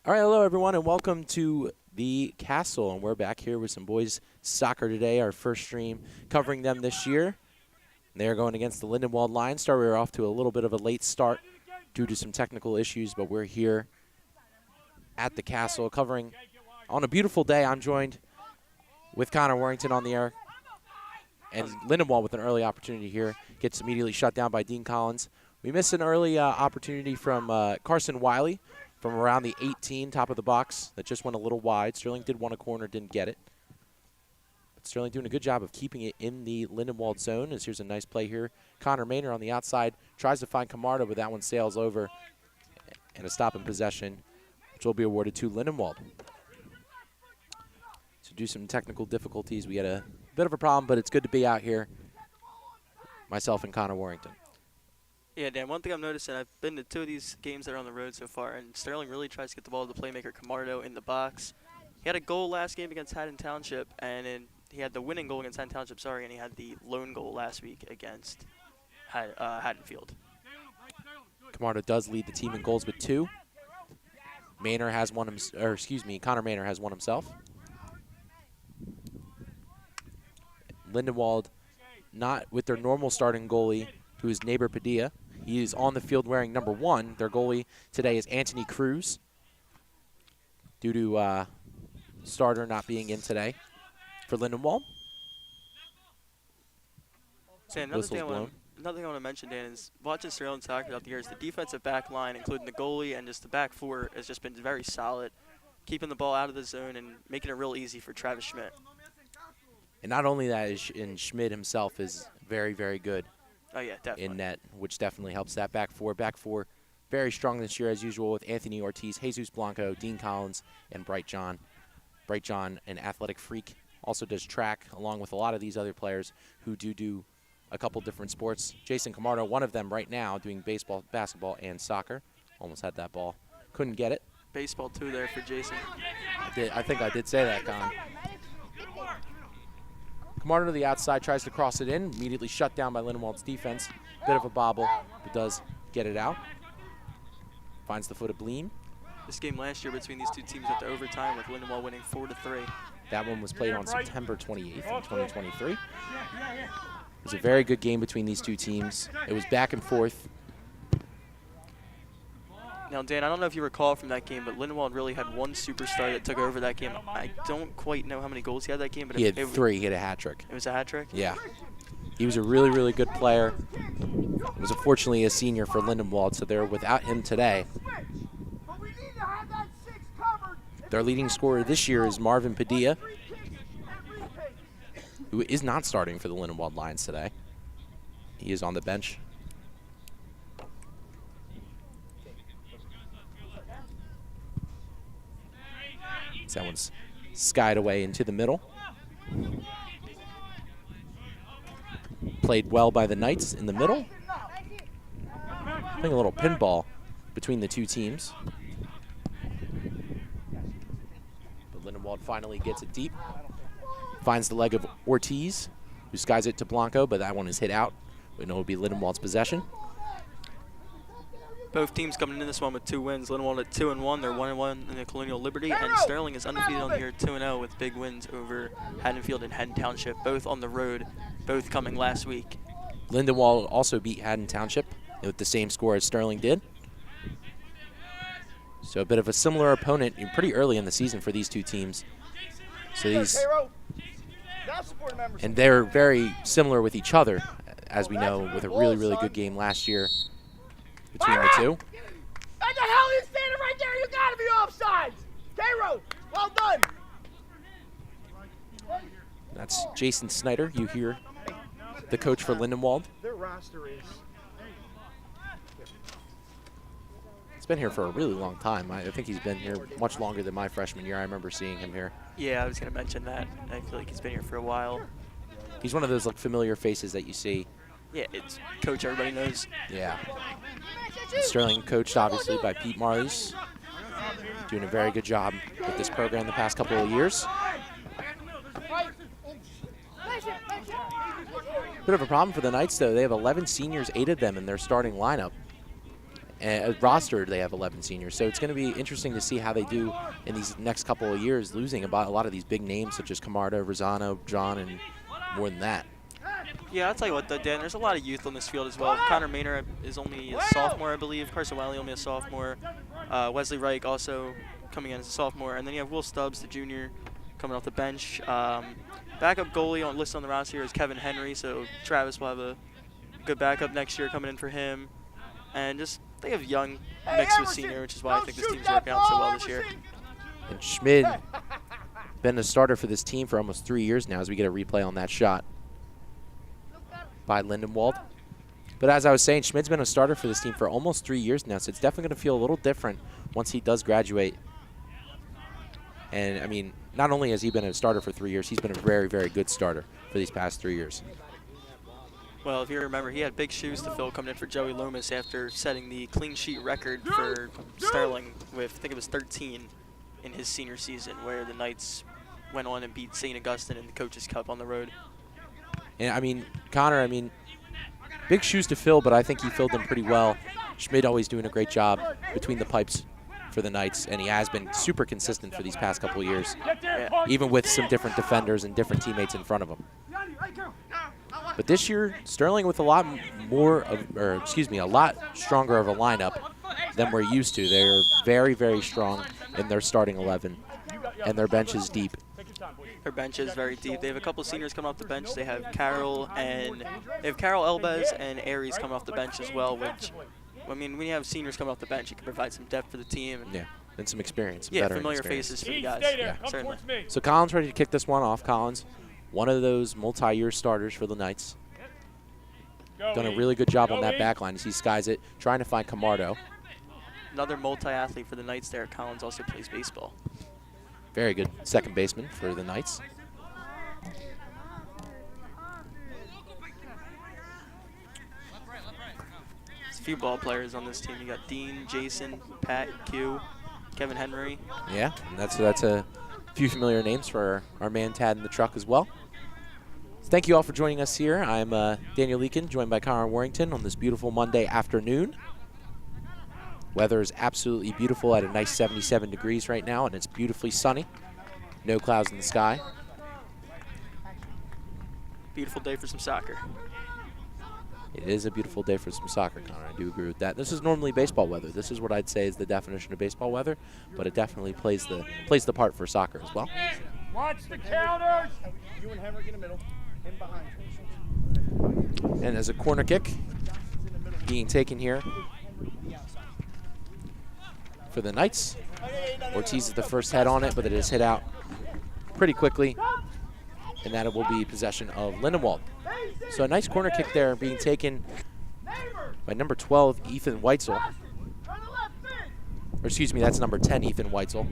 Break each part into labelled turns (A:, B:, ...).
A: All right, hello everyone, and welcome to the Castle. And we're back here with some boys soccer today. Our first stream covering them this year. They're going against the Lindenwold Lions. We were off to a little bit of a late start due to some technical issues, but we're here at the Castle covering on a beautiful day. I'm joined with Connor Warrington on the air, and Lindenwold with an early opportunity here gets immediately shut down by Dean Collins. We missed an early opportunity from Carson Wiley from around the 18, top of the box, that just went a little wide. Sterling did want a corner, didn't get it. But Sterling doing a good job of keeping it in the Lindenwold zone, as here's a nice play here. Connor Maynard on the outside tries to find Camardo, but that one sails over. And a stop in possession, which will be awarded to Lindenwold. So due to some technical difficulties, we had a bit of a problem, but it's good to be out here, myself and Connor Warrington.
B: Yeah, Dan, one thing I've noticed, and I've been to 2 of these games that are on the road so far, and Sterling really tries to get the ball to the playmaker Camardo in the box. He had a goal last game against Haddon Township, and then he had the winning goal against Haddon Township, and he had the lone goal last week against Haddonfield.
A: Camardo does lead the team in goals with 2. Connor Maynard has one himself. Lindenwold not with their normal starting goalie, who is neighbor Padilla. He is on the field wearing number 1. Their goalie today is Anthony Cruz, due to starter not being in today for Lindenwold.
B: Dan, another thing I want to mention, Dan, is watching Sterling soccer throughout the years, the defensive back line, including the goalie and just the back 4, has just been very solid, keeping the ball out of the zone and making it real easy for Travis Schmidt.
A: And not only that, Schmidt himself is very, very good.
B: Oh, yeah, definitely.
A: In net, which definitely helps that back 4. Back 4 very strong this year, as usual, with Anthony Ortiz, Jesus Blanco, Dean Collins, and Bright John. Bright John, an athletic freak, also does track, along with a lot of these other players who do a couple different sports. Jason Camardo, one of them right now, doing baseball, basketball, and soccer. Almost had that ball. Couldn't get it.
B: Baseball, too, there for Jason.
A: I think I did say that, Con. Camardo to the outside, tries to cross it in, immediately shut down by Lindenwold's defense. Bit of a bobble, but does get it out. Finds the foot of Bleem.
B: This game last year between these 2 teams went to overtime, with Lindenwold winning 4-3.
A: That one was played on September 28th in 2023. It was a very good game between these 2 teams. It was back and forth.
B: Now, Dan, I don't know if you recall from that game, but Lindenwold really had one superstar that took over that game. I don't quite know how many goals he had that game, but
A: he had 3. He had a hat trick.
B: It was a hat trick?
A: Yeah. He was a really, really good player. He was unfortunately a senior for Lindenwold, so they're without him today. Their leading scorer this year is Marvin Padilla, who is not starting for the Lindenwold Lions today. He is on the bench. That one's skied away into the middle. Played well by the Knights in the middle. Playing a little pinball between the 2 teams. But Lindenwold finally gets it deep. Finds the leg of Ortiz, who skies it to Blanco, but that one is hit out. We know it will be Lindenwold's possession.
B: Both teams coming into this one with 2 wins. Lindenwold at 2-1. They're 1-1 in the Colonial Liberty, and Sterling is undefeated on the year, 2-0 with big wins over Haddonfield and Haddon Township, both on the road, both coming last week.
A: Lindenwold also beat Haddon Township with the same score as Sterling did. So a bit of a similar opponent pretty early in the season for these 2 teams. So and they're very similar with each other, as we know, with a really, really good game last year between the 2.
C: What the hell are you standing right there? You gotta be offsides. K-Road, well done.
A: That's Jason Snyder. You hear the coach for Lindenwold.
C: Their roster is.
A: He's been here for a really long time. I think he's been here much longer than my freshman year. I remember seeing him here.
B: Yeah, I was going to mention that. I feel like he's been here for a while.
A: He's one of those familiar faces that you see.
B: Yeah, it's coach everybody knows.
A: Yeah. Sterling coached, obviously, by Pete Marleys. Doing a very good job with this program the past couple of years. Bit of a problem for the Knights, though. They have 11 seniors, 8 of them in their starting lineup. And roster, they have 11 seniors. So it's going to be interesting to see how they do in these next couple of years, losing about a lot of these big names such as Camardo, Rosano, John, and more than that.
B: Yeah, I'll tell you what, though, Dan, there's a lot of youth on this field as well. Connor Maynard is only a sophomore, I believe. Carson Wiley only a sophomore. Wesley Reich also coming in as a sophomore. And then you have Will Stubbs, the junior, coming off the bench. Backup goalie listed on the roster here is Kevin Henry, so Travis will have a good backup next year coming in for him. And just they have young mixed with senior, which is why I think this team's working out so well this year.
A: And Schmid, been a starter for this team for almost 3 years now as we get a replay on that shot by Lindenwold. But as I was saying, Schmid's been a starter for this team for almost 3 years now, so it's definitely going to feel a little different once he does graduate. And, I mean, not only has he been a starter for 3 years, he's been a very, very good starter for these past 3 years.
B: Well, if you remember, he had big shoes to fill coming in for Joey Loomis after setting the clean sheet record for Sterling with, I think it was 13 in his senior season, where the Knights went on and beat St. Augustine in the Coaches Cup on the road.
A: And, I mean, Connor, I mean, big shoes to fill, but I think he filled them pretty well. Schmid always doing a great job between the pipes for the Knights, and he has been super consistent for these past couple of years, even with some different defenders and different teammates in front of him. But this year, Sterling with a lot more of, or excuse me, a lot stronger of a lineup than we're used to. They're very, very strong in their starting 11, and their bench is deep.
B: Their bench is very deep. They have a couple of seniors coming off the bench. They have Carol Elbez and Aries coming off the bench as well, which, I mean, when you have seniors coming off the bench, you can provide some depth for the team.
A: Yeah, and some experience.
B: Yeah,
A: veteran
B: familiar
A: experience.
B: faces for the guys.
A: Yeah,
B: certainly.
A: So Collins ready to kick this one off. Collins, one of those multi-year starters for the Knights. Done a really good job on that back line as he skies it, trying to find Camardo.
B: Another multi-athlete for the Knights there. Collins also plays baseball.
A: Very good second baseman for the Knights.
B: There's a few ball players on this team. You got Dean, Jason, Pat, Q, Kevin Henry.
A: Yeah, and that's a few familiar names for our man Tad in the truck as well. So thank you all for joining us here. I'm Daniel Leakin, joined by Connor Warrington on this beautiful Monday afternoon. Weather is absolutely beautiful at a nice 77 degrees right now, and it's beautifully sunny. No clouds in the sky.
B: Beautiful day for some soccer.
A: It is a beautiful day for some soccer, Connor. I do agree with that. This is normally baseball weather. This is what I'd say is the definition of baseball weather, but it definitely plays the part for soccer as well.
C: Watch the counters. You and Henrik in the middle. In behind.
A: And as a corner kick being taken here for the Knights. Ortiz is the first head on it, but it is hit out pretty quickly, and that it will be possession of Lindenwold. So a nice corner kick there being taken by number 12, Ethan Weitzel. Or excuse me, that's number 10, Ethan Weitzel.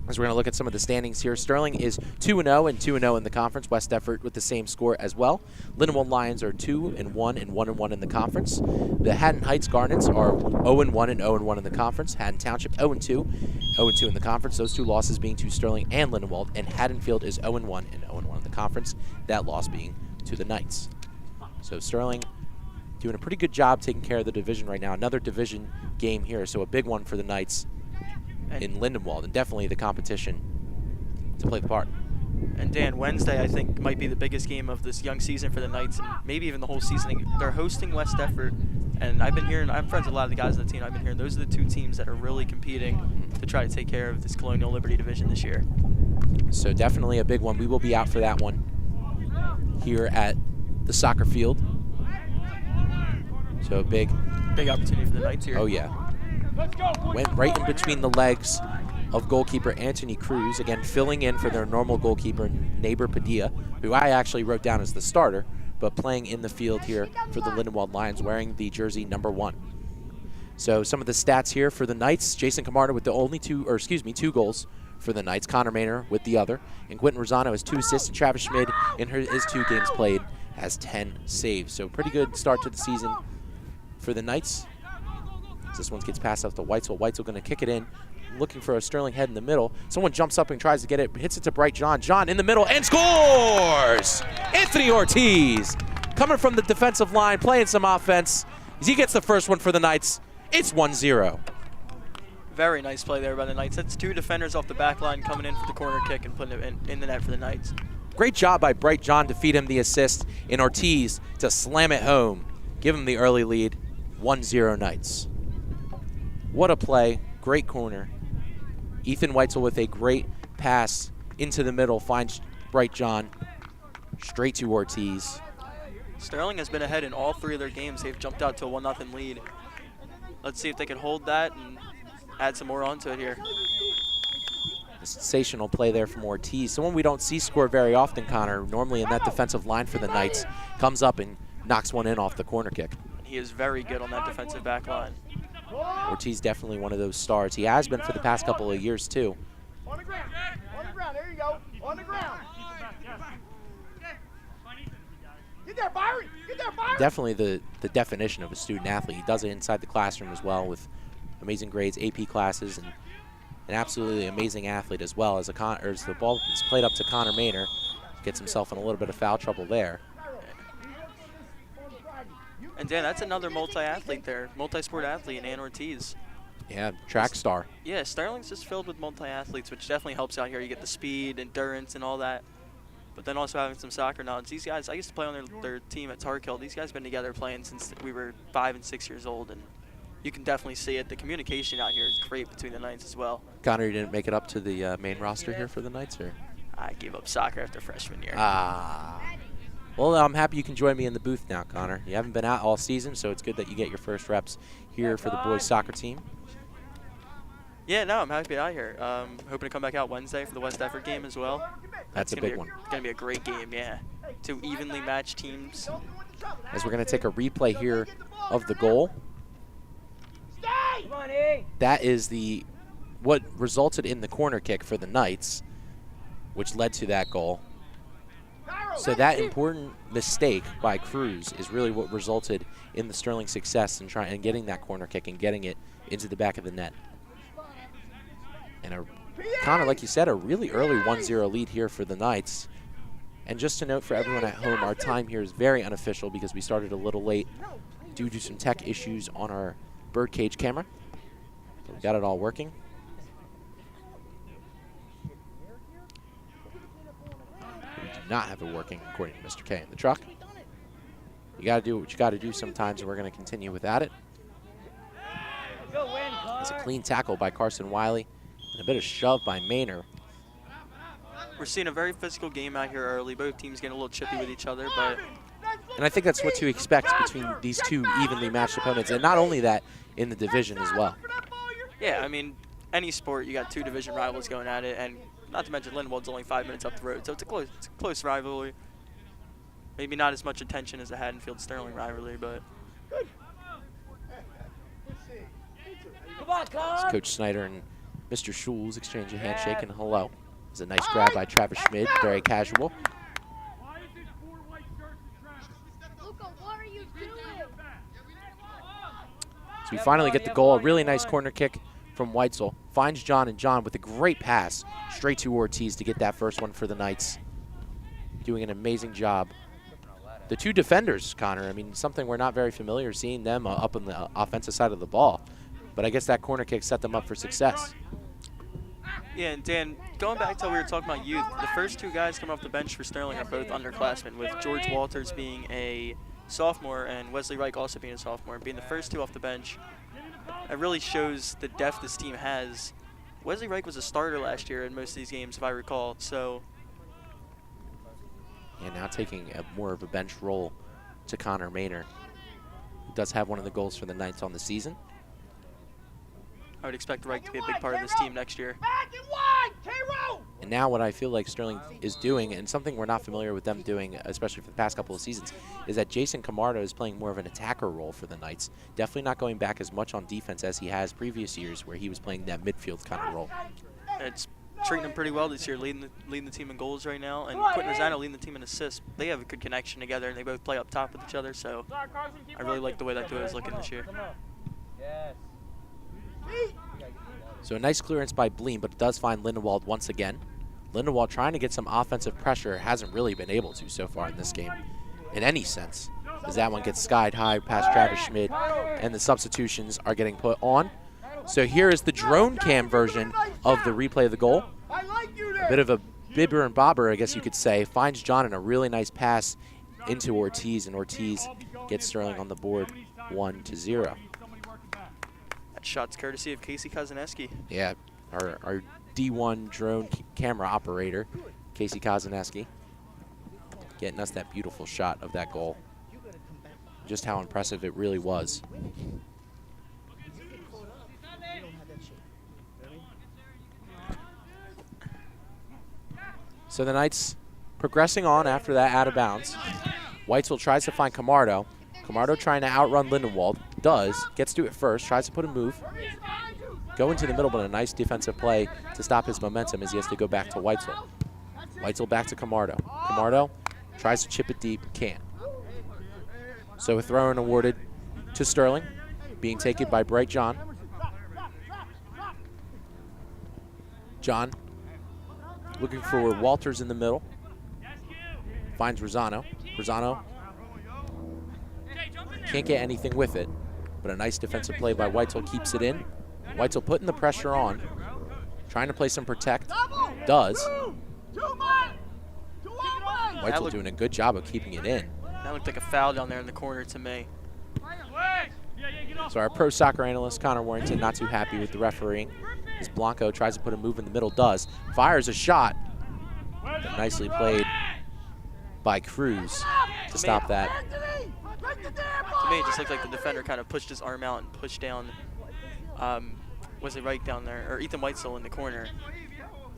A: As we're going to look at some of the standings here, Sterling is 2-0 and 2-0 in the conference. West Effort with the same score as well. Lindenwold Lions are 2-1 and 1-1 in the conference. The Haddon Heights Garnets are 0-1 and 0-1 in the conference. Haddon Township 0-2 in the conference. Those two losses being to Sterling and Lindenwold. And Haddonfield is 0-1 and 0-1 in the conference. That loss being to the Knights. So Sterling doing a pretty good job taking care of the division right now. Another division game here, so a big one for the Knights in Lindenwold, and definitely the competition to play the part.
B: And Dan, Wednesday I think might be the biggest game of this young season for the Knights, and maybe even the whole season. They're hosting West Effort, and I've been hearing, I'm friends with a lot of the guys on the team, I've been hearing those are the two teams that are really competing to try to take care of this Colonial Liberty division this year.
A: So definitely a big one. We will be out for that one here at the soccer field. So a big
B: opportunity for the Knights here.
A: Oh yeah. Went right in between the legs of goalkeeper Anthony Cruz, again filling in for their normal goalkeeper Neighbor Padilla, who I actually wrote down as the starter, but playing in the field here for the Lindenwold Lions, wearing the jersey number 1. So some of the stats here for the Knights: Jason Camardo with the only two goals for the Knights, Connor Maynard with the other, and Quentin Rosano has 2 assists, and Travis Schmid in his 2 games played has 10 saves. So pretty good start to the season for the Knights. This one gets passed out to Weitzel. Weitzel going to kick it in, looking for a Sterling head in the middle. Someone jumps up and tries to get it, hits it to Bright John. John in the middle and scores! Anthony Ortiz coming from the defensive line, playing some offense. He gets the first one for the Knights, It's 1-0.
B: Very nice play there by the Knights. That's 2 defenders off the back line coming in for the corner kick and putting it in the net for the Knights.
A: Great job by Bright John to feed him the assist, and Ortiz to slam it home, give him the early lead, 1-0 Knights. What a play, great corner. Ethan Weitzel with a great pass into the middle, finds Bright John, straight to Ortiz.
B: Sterling has been ahead in all 3 of their games. They've jumped out to a 1-0 lead. Let's see if they can hold that and add some more onto it here.
A: A sensational play there from Ortiz. Someone we don't see score very often, Connor. Normally in that defensive line for the Knights. Comes up and knocks one in off the corner kick.
B: He is very good on that defensive back line.
A: Ortiz definitely one of those stars. He has been for the past couple of years too.
C: On the ground, there you go. On the ground. Get there, Byron. Get there, Byron.
A: Definitely the definition of a student athlete. He does it inside the classroom as well with amazing grades, AP classes, and an absolutely amazing athlete as well. As the ball is played up to Connor Maynor, gets himself in a little bit of foul trouble there.
B: And Dan, that's another multi-athlete there, multi-sport athlete in Ann Ortiz.
A: Yeah, track star.
B: Yeah, Sterling's just filled with multi-athletes, which definitely helps out here. You get the speed, endurance, and all that. But then also having some soccer knowledge. These guys, I used to play on their team at Tarkill. These guys have been together playing since we were 5 and 6 years old, and you can definitely see it. The communication out here is great between the Knights as well.
A: Connor, you didn't make it up to the main roster here for the Knights, or?
B: I gave up soccer after freshman year.
A: Ah. Well, I'm happy you can join me in the booth now, Connor. You haven't been out all season, so it's good that you get your first reps here for the boys soccer team.
B: Yeah, no, I'm happy to be out here. Hoping to come back out Wednesday for the West Effort game as well.
A: That's a big one.
B: It's going to be a great game, yeah. 2 evenly matched teams.
A: As we're going to take a replay here of the goal. That is what resulted in the corner kick for the Knights, which led to that goal. So that important mistake by Cruz is really what resulted in the Sterling success in getting that corner kick and getting it into the back of the net. And Connor, like you said, a really early 1-0 lead here for the Knights. And just to note for everyone at home, our time here is very unofficial because we started a little late due to some tech issues on our birdcage camera. So we got it all working. We do not have it working, according to Mr. K in the truck. You got to do what you got to do sometimes, and we're going to continue without it. It's a clean tackle by Carson Wiley and a bit of shove by Maynor.
B: We're seeing a very physical game out here early. Both teams getting a little chippy with each other, but
A: and I think that's what to expect between these 2 evenly matched opponents, and not only that, in the division as well.
B: yeah, I mean, any sport, you got 2 division rivals going at it, and not to mention Lindenwold's only 5 minutes up the road, so it's a close rivalry. Maybe not as much attention as the Haddonfield-Sterling rivalry, but
A: As Coach Snyder and Mr. Schulz exchange a handshake and hello. It's a nice grab by Travis Schmid, very casual. So we finally get the goal, a really nice corner kick from Weitzel. Finds John, and John with a great pass straight to Ortiz to get that first one for the Knights. Doing an amazing job. The 2 defenders, Connor, I mean, something we're not very familiar seeing them up on the offensive side of the ball. But I guess that corner kick set them up for success.
B: yeah, and Dan, going back to what we were talking about youth, the first 2 guys coming off the bench for Sterling are both underclassmen, with George Walters being a sophomore and Wesley Reich also being a sophomore. Being the first 2 off the bench, it really shows the depth this team has. Wesley Reich was a starter last year in most of these games, if I recall, so.
A: And now taking more of a bench role to Connor Maynor, who does have one of the goals for the Knights on the season.
B: I would expect Reich to be a big part of this team next year.
A: And now what I feel like Sterling is doing, and something we're not familiar with them doing, especially for the past couple of seasons, is that Jason Camardo is playing more of an attacker role for the Knights. Definitely not going back as much on defense as he has previous years, where he was playing that midfield kind of role.
B: It's treating them pretty well this year, leading the team in goals right now, and Quentin Rosano leading the team in assists. They have a good connection together, and they both play up top with each other, so I really like the way that duo is looking this year.
A: So a nice clearance by Bleem, but it does find Lindenwold once again. Lindenwold trying to get some offensive pressure, hasn't really been able to so far in this game in any sense. as that one gets skied high past Travis Schmidt, and the substitutions are getting put on. So here is the drone cam version of the replay of the goal. A bit of a bibber and bobber, I guess you could say. Finds John in a really nice pass into Ortiz, and Ortiz gets Sterling on the board 1-0.
B: That shot's courtesy of Casey Kozaneski.
A: Yeah, our D1 drone camera operator, Casey Kozaneski, getting us that beautiful shot of that goal. Just how impressive it really was. So the Knights progressing on after that out of bounds. Weitzel tries to find Camardo. Camardo trying to outrun Lindenwold. Does. Gets to it first. Tries to put a move. Go into the middle, but a nice defensive play to stop his momentum as he has to go back to Weitzel. Weitzel back to Camardo. Camardo tries to chip it deep. Can't. So a throw-in awarded to Sterling, being taken by Bright John. John looking for Walters in the middle. Finds Rosano. Rosano can't get anything with it, but a nice defensive play by Weitzel keeps it in. Weitzel putting the pressure on, trying to play some protect. Does. Weitzel doing a good job of keeping it in.
B: That looked like a foul down there in the corner to me.
A: So our pro soccer analyst, Connor Warrington, not too happy with the refereeing. As Blanco tries to put a move in the middle, does. Fires a shot. But nicely played by Cruz to stop that.
B: To me, it just looked like the defender kind of pushed his arm out and pushed down, was it right down there, or Ethan Weitzel in the corner.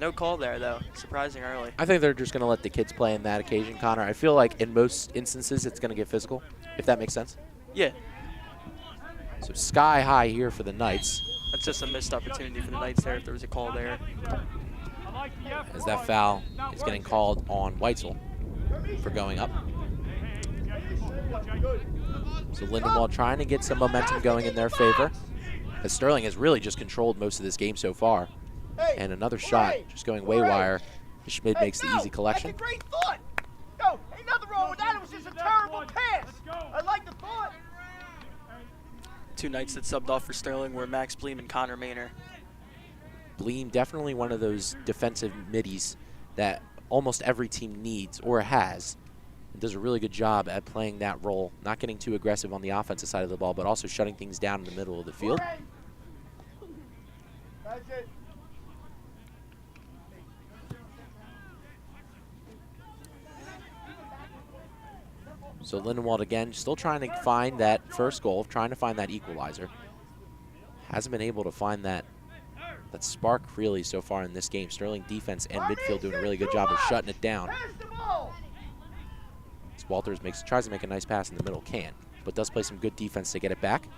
B: No call there, though. Surprising early.
A: I think they're just going to let the kids play in that occasion, Connor. I feel like in most instances it's going to get physical, if that makes sense.
B: Yeah.
A: So sky high here for the Knights.
B: That's just a missed opportunity for the Knights there if there was a call there.
A: As that foul is getting called on Weitzel for going up. So Lindenwold trying to get some momentum going in their favor, as Sterling has really just controlled most of this game so far. And another shot just going waywire. Schmid makes the easy collection.
C: That's a great thought. No, ain't nothing wrong with that. It was just a terrible pass. I like the thought.
B: Two Knights that subbed off for Sterling were Max Bleem and Connor Maynor.
A: Bleem, definitely one of those defensive middies that almost every team needs or has. And does a really good job at playing that role, not getting too aggressive on the offensive side of the ball, but also shutting things down in the middle of the field.
C: That's it.
A: So Lindenwold again, still trying to find that first goal, trying to find that equalizer. Hasn't been able to find that spark really so far in this game. Sterling defense and midfield doing a really good job of shutting it down. As Walters tries to make a nice pass in the middle, can, but does play some good defense to get it back.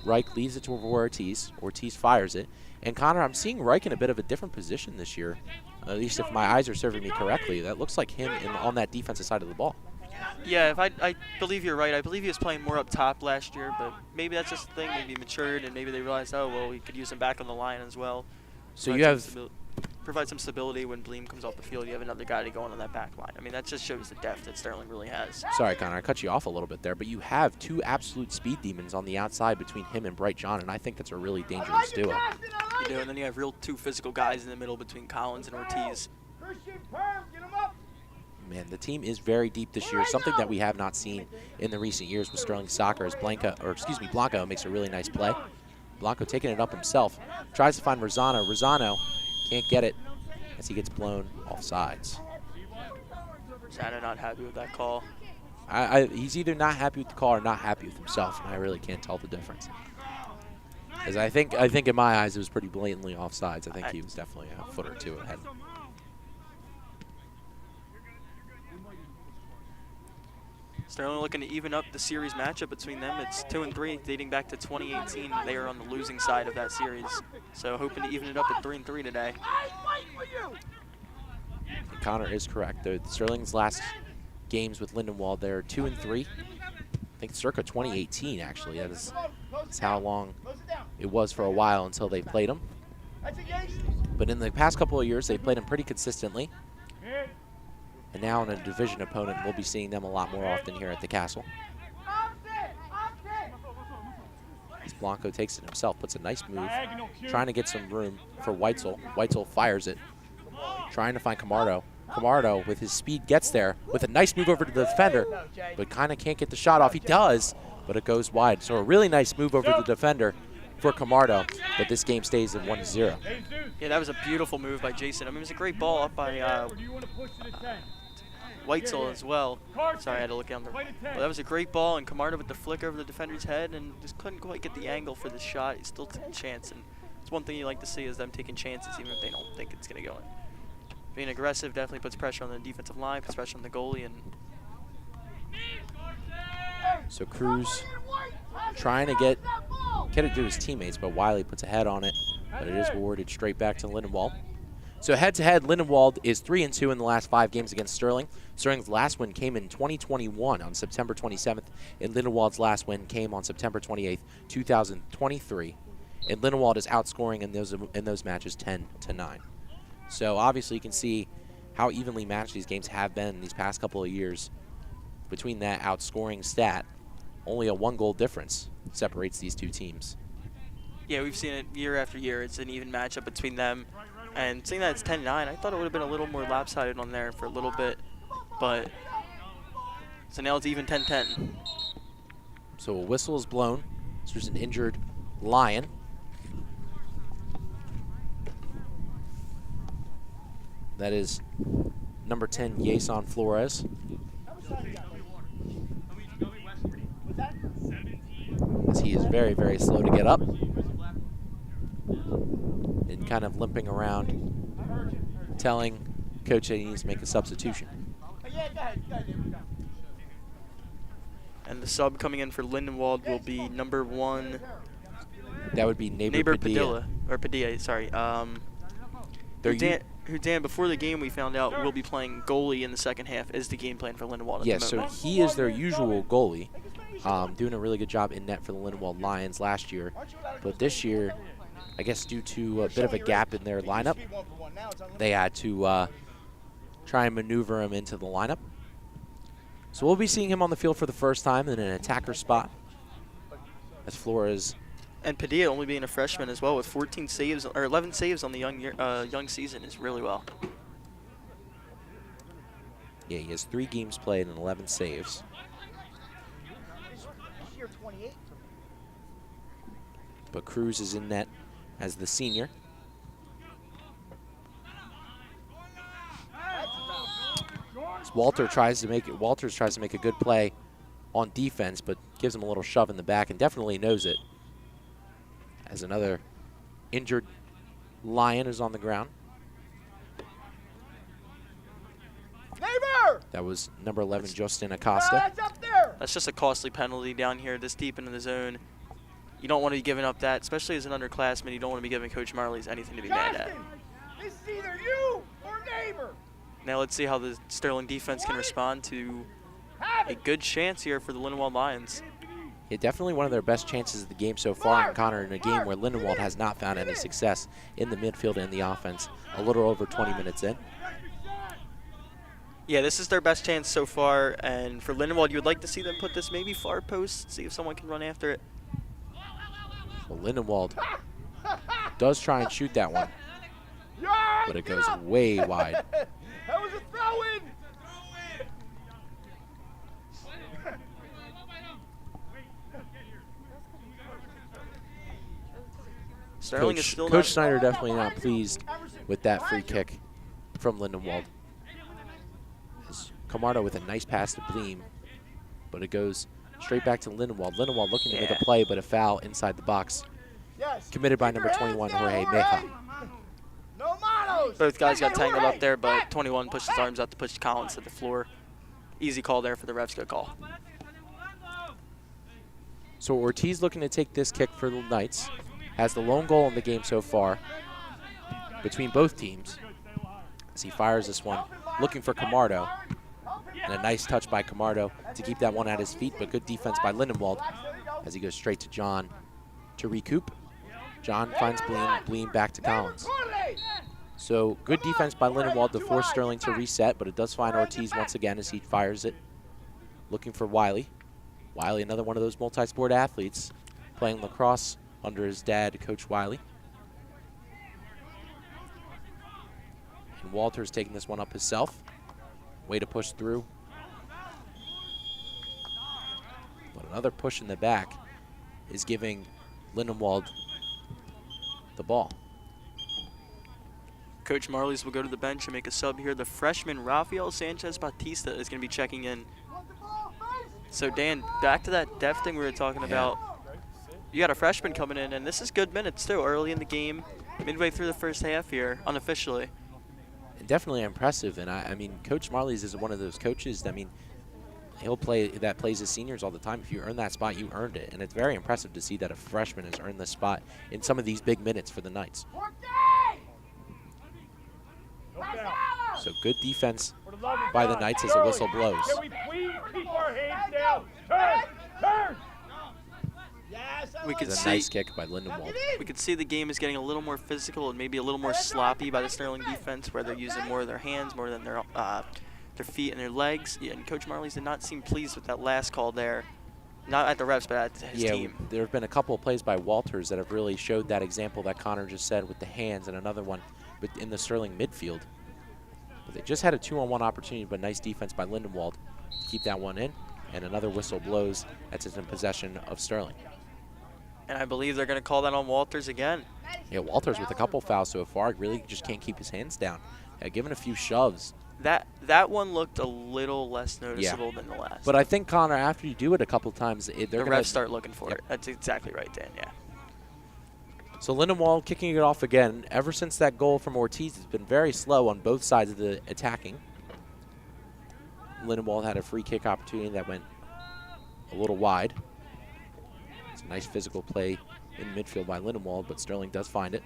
A: Reich leaves it to Ortiz. Ortiz fires it. And Connor, I'm seeing Reich in a bit of a different position this year. At least if my eyes are serving me correctly. That looks like him on that defensive side of the ball.
B: Yeah, I believe you're right. I believe he was playing more up top last year, but maybe that's just the thing. Maybe he matured, and maybe they realized, oh, well, we could use him back on the line as well.
A: So you have
B: provide some stability when Bleem comes off the field. You have another guy to go on that back line. I mean, that just shows the depth that Sterling really has.
A: Sorry, Connor, I cut you off a little bit there, but you have two absolute speed demons on the outside between him and Bright John, and I think that's a really dangerous duo.
B: You do, and then you have real two physical guys in the middle between Collins and Ortiz.
A: Man, the team is very deep this year, something that we have not seen in the recent years with Sterling soccer as Blanco makes a really nice play. Blanco taking it up himself, tries to find Rosano. Rosano can't get it as he gets blown off sides.
B: Rosano not happy with that call.
A: He's either not happy with the call or not happy with himself, and I really can't tell the difference. Because I think in my eyes it was pretty blatantly off sides. I think he was definitely a foot or two ahead.
B: Sterling looking to even up the series matchup between them. It's 2-3, dating back to 2018. They are on the losing side of that series. So hoping to even it up at 3-3 today.
A: And Connor is correct. Sterling's last games with Lindenwold, they're 2-3. I think circa 2018, actually. That's how long it was for a while until they played him. But in the past couple of years, they played him pretty consistently. And now in a division opponent, we'll be seeing them a lot more often here at the Castle. As Blanco takes it himself, puts a nice move, trying to get some room for Weitzel. Weitzel fires it, trying to find Camardo. Camardo, with his speed, gets there with a nice move over to the defender, but kind of can't get the shot off. He does, but it goes wide. So a really nice move over the defender for Camardo, but this game stays at 1-0.
B: Yeah, that was a beautiful move by Jason. I mean, it was a great ball up by Weitzel as well. Sorry, I had to look down there. But that was a great ball, and Camardo with the flick over the defender's head and just couldn't quite get the angle for the shot. He still took a chance, and it's one thing you like to see is them taking chances even if they don't think it's going to go in. Being aggressive definitely puts pressure on the defensive line, puts pressure on the goalie, and
A: so Cruz trying to get it to his teammates, but Wiley puts a head on it, but it is awarded straight back to Lindenwold. So head-to-head, Lindenwold is 3-2 in the last 5 games against Sterling. Sterling's last win came in 2021 on September 27th, and Lindenwold's last win came on September 28th, 2023. And Lindenwold is outscoring in those matches 10-9. So obviously you can see how evenly matched these games have been in these past couple of years. Between that outscoring stat, only a 1-goal difference separates these two teams.
B: yeah, we've seen it year after year. It's an even matchup between them. And seeing that it's 10-9, I thought it would have been a little more lopsided on there for a little bit. But so now it's even 10-10.
A: So a whistle is blown. So there's an injured Lion. That is number 10, Jason Flores. As he is very, very slow to get up. And kind of limping around, telling coach that he needs to make a substitution.
B: And the sub coming in for Lindenwold will be number 1.
A: That would be Neighbor
B: Padilla. Or Padilla, sorry. Who Dan, before the game we found out will be playing goalie in the second half is the game plan for Lindenwold at the moment.
A: So he is their usual goalie, doing a really good job in net for the Lindenwold Lions last year. But this year, I guess due to a bit of a gap in their lineup, they had to try and maneuver him into the lineup. So we'll be seeing him on the field for the first time in an attacker spot as Flores.
B: And Padilla only being a freshman as well with 14 saves or 11 saves on the young season is really well.
A: Yeah, he has 3 games played and 11 saves. But Cruz is in net as the senior. As Walters tries to make a good play on defense, but gives him a little shove in the back and definitely knows it. As another injured Lion is on the ground.
C: Neighbor!
A: That was number 11, Justin Acosta.
B: That's just a costly penalty down here this deep into the zone. You don't want to be giving up that, especially as an underclassman. You don't want to be giving Coach Marley's anything to be mad at.
C: This is either you or Neighbor.
B: Now let's see how the Sterling defense can respond to a good chance here for the Lindenwold Lions.
A: Yeah, definitely one of their best chances of the game so far, and Connor, in a game where Lindenwold has not found any success in the midfield and the offense, a little over 20 minutes in.
B: Yeah, this is their best chance so far, and for Lindenwold, you would like to see them put this maybe far post, see if someone can run after it.
A: Well, Lindenwold does try and shoot that one, but it goes way wide.
C: That was a throw-in.
B: Sterling is still
A: Coach
B: not.
A: Snyder definitely not pleased with that free kick from Lindenwold. Camardo with a nice pass to Bleem, but it goes straight back to Lindenwold. Lindenwold looking to make a play, but a foul inside the box. Committed by number 21, Jorge Meja.
B: Both guys got tangled up there, but 21 pushed his arms out to push Collins to the floor. Easy call there for the refs. Good call.
A: So Ortiz looking to take this kick for the Knights. Has the lone goal in the game so far between both teams. As he fires this one, looking for Camardo. And a nice touch by Camardo to keep that one at his feet, but good defense by Lindenwold as he goes straight to John to recoup. John finds Bleem, Bleem back to Collins. So good defense by Lindenwold to force Sterling to reset, but it does find Ortiz once again as he fires it. Looking for Wiley. Wiley, another one of those multi-sport athletes, playing lacrosse under his dad, Coach Wiley. And Walters taking this one up himself. Way to push through. But another push in the back is giving Lindenwold the ball.
B: Coach Marley's will go to the bench and make a sub here. The freshman Rafael Sanchez Batista is going to be checking in. So Dan, back to that depth thing we were talking about. You got a freshman coming in, and this is good minutes too, early in the game, midway through the first half here, unofficially.
A: Definitely impressive, and I mean, Coach Marley's is one of those coaches that, I mean, he'll plays his seniors all the time. If you earn that spot, you earned it, and it's very impressive to see that a freshman has earned this spot in some of these big minutes for the Knights. So good defense by the Knights as the whistle blows.
C: Can we please keep our hands down? Turn! Turn!
B: We could
A: It's a
B: see
A: nice kick by Lindenwold.
B: we could see the game is getting a little more physical and maybe a little more sloppy by the Sterling defense, where they're using more of their hands, more than their feet and their legs. Yeah, and Coach Marley's did not seem pleased with that last call there. Not at the refs, but at his team.
A: There have been a couple of plays by Walters that have really showed that example that Connor just said with the hands, and another one in the Sterling midfield. But they just had a 2-on-1 opportunity, but nice defense by Lindenwold to keep that one in, and another whistle blows. That's in possession of Sterling.
B: And I believe they're going to call that on Walters again.
A: Yeah, Walters with a couple fouls so far really just can't keep his hands down. Given a few shoves.
B: That one looked a little less noticeable than the last.
A: But I think, Connor, after you do it a couple times, they're
B: the
A: going
B: refs
A: to
B: start looking for it. That's exactly right, Dan, yeah.
A: So Lindenwold kicking it off again. Ever since that goal from Ortiz, it's been very slow on both sides of the attacking. Lindenwold had a free kick opportunity that went a little wide. It's a nice physical play in midfield by Lindenwold, but Sterling does find it.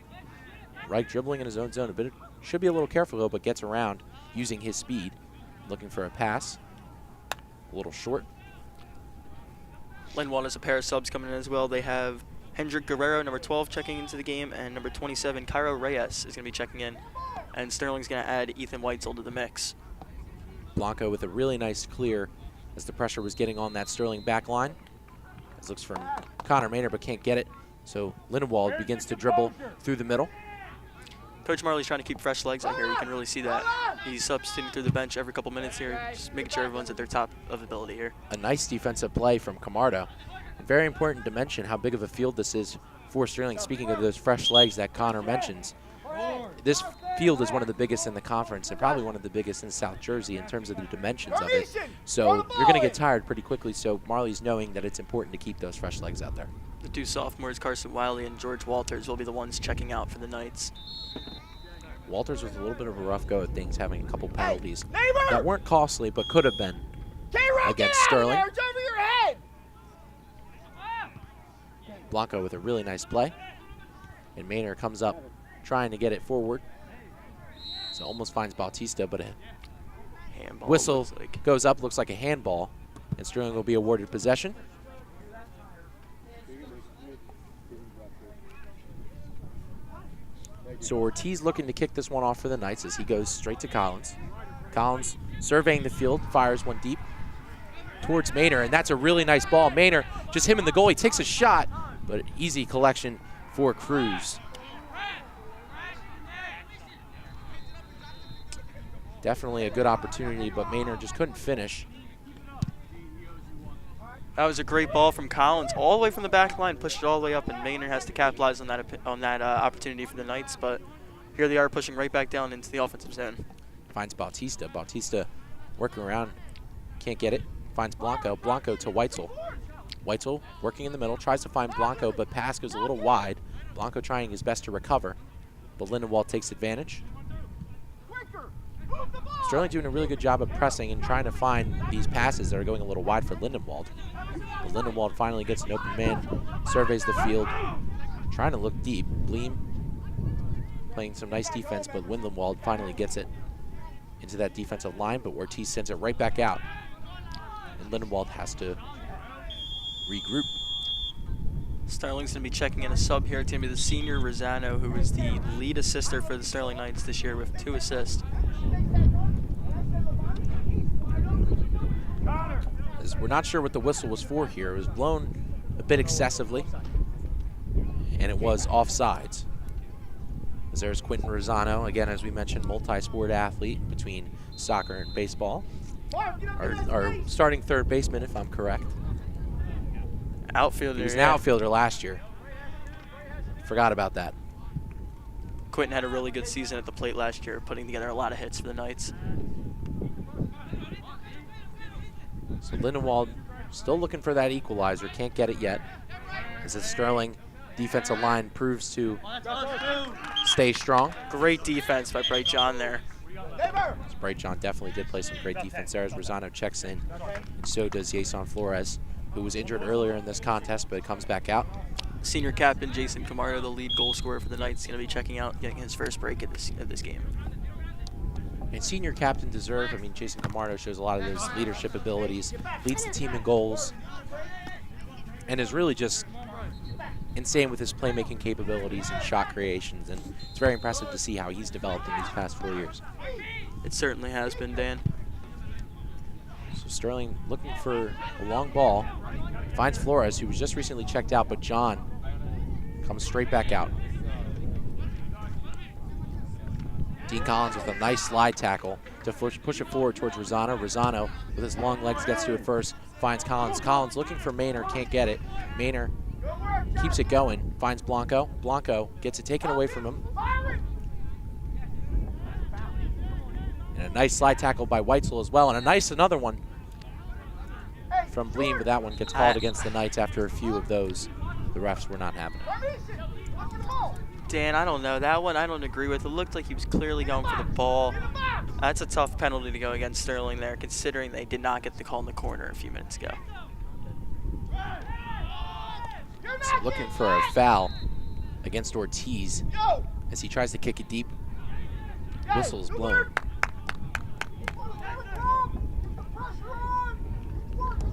A: Reich dribbling in his own zone. Should be a little careful, though, but gets around using his speed. Looking for a pass. A little short.
B: Lindenwold has a pair of subs coming in as well. They have Hendrik Guerrero, number 12, checking into the game, and number 27, Cairo Reyes, is going to be checking in. And Sterling's going to add Ethan Weitzel to the mix.
A: Blanco with a really nice clear as the pressure was getting on that Sterling back line. As looks for Connor Maynard, but can't get it. So Lindenwold begins to dribble through the middle.
B: Coach Marley's trying to keep fresh legs out here. You can really see that. He's substituting through the bench every couple minutes here, just making sure everyone's at their top of ability here.
A: A nice defensive play from Camardo. Very important to mention how big of a field this is for Sterling. Speaking of those fresh legs that Connor mentions, this field is one of the biggest in the conference and probably one of the biggest in South Jersey in terms of the dimensions of it. So you're going to get tired pretty quickly, so Marley's knowing that it's important to keep those fresh legs out there.
B: The two sophomores, Carson Wiley and George Walters, will be the ones checking out for the Knights.
A: Walters with a little bit of a rough go at things, having a couple penalties that weren't costly but could have been against Sterling.
C: It's over your head.
A: Blanco with a really nice play. And Maynard comes up trying to get it forward. So almost finds Bautista, but a
B: Handball
A: whistle
B: like.
A: goes up, looks like a handball. And Sterling will be awarded possession. So Ortiz looking to kick this one off for the Knights as he goes straight to Collins. Collins surveying the field, fires one deep towards Maynard, and that's a really nice ball. Maynard, just him in the goal, he takes a shot, but easy collection for Cruz. Definitely a good opportunity, but Maynard just couldn't finish.
B: That was a great ball from Collins, all the way from the back line, pushed it all the way up, and Maynard has to capitalize on that opportunity for the Knights. But here they are pushing right back down into the offensive zone.
A: Finds Bautista. Bautista working around, can't get it. Finds Blanco. Blanco to Weitzel. Weitzel working in the middle, tries to find Blanco, but pass goes a little wide. Blanco trying his best to recover, but Lindenwold takes advantage. Sterling doing a really good job of pressing and trying to find these passes that are going a little wide for Lindenwold. But Lindenwold finally gets an open man, surveys the field, trying to look deep. Bleem playing some nice defense, but Lindenwold finally gets it into that defensive line, but Ortiz sends it right back out. And Lindenwold has to regroup.
B: Sterling's going to be checking in a sub here. It's going to be the senior Rosano, who is the lead assister for the Sterling Knights this year with 2 assists.
A: We're not sure what the whistle was for here. It was blown a bit excessively, and it was offsides. As there's Quentin Rosano, again, as we mentioned, multi-sport athlete between soccer and baseball. Our starting third baseman, if I'm correct.
B: Outfielder.
A: He was an outfielder last year. Forgot about that.
B: Quentin had a really good season at the plate last year, putting together a lot of hits for the Knights.
A: So Lindenwold still looking for that equalizer, can't get it yet. As the Sterling defensive line proves to stay strong.
B: Great defense by Bright John there.
A: Bright John definitely did play some great defense there as Rosano checks in, and so does Jason Flores, who was injured earlier in this contest, but comes back out.
B: Senior captain Jason Camardo, the lead goal scorer for the Knights, is going to be checking out, getting his first break of this game.
A: And senior captain deserved. I mean, Jason Camardo shows a lot of those leadership abilities, leads the team in goals, and is really just insane with his playmaking capabilities and shot creations. And it's very impressive to see how he's developed in these past 4 years.
B: It certainly has been, Dan.
A: So Sterling looking for a long ball, finds Flores, who was just recently checked out, but John comes straight back out. Dean Collins with a nice slide tackle to push it forward towards Rosano. Rosano with his long legs gets to it first, finds Collins. Collins looking for Maynor, can't get it. Maynor keeps it going, finds Blanco. Blanco gets it taken away from him. And a nice slide tackle by Weitzel as well, and another one from Bleem, but that one gets called against the Knights after a few of those. The refs were not having it.
B: Dan, I don't know. That one I don't agree with. It looked like he was clearly going for the ball. That's a tough penalty to go against Sterling there, considering they did not get the call in the corner a few minutes ago.
A: So looking for a foul against Ortiz as he tries to kick it deep. Whistle is blown.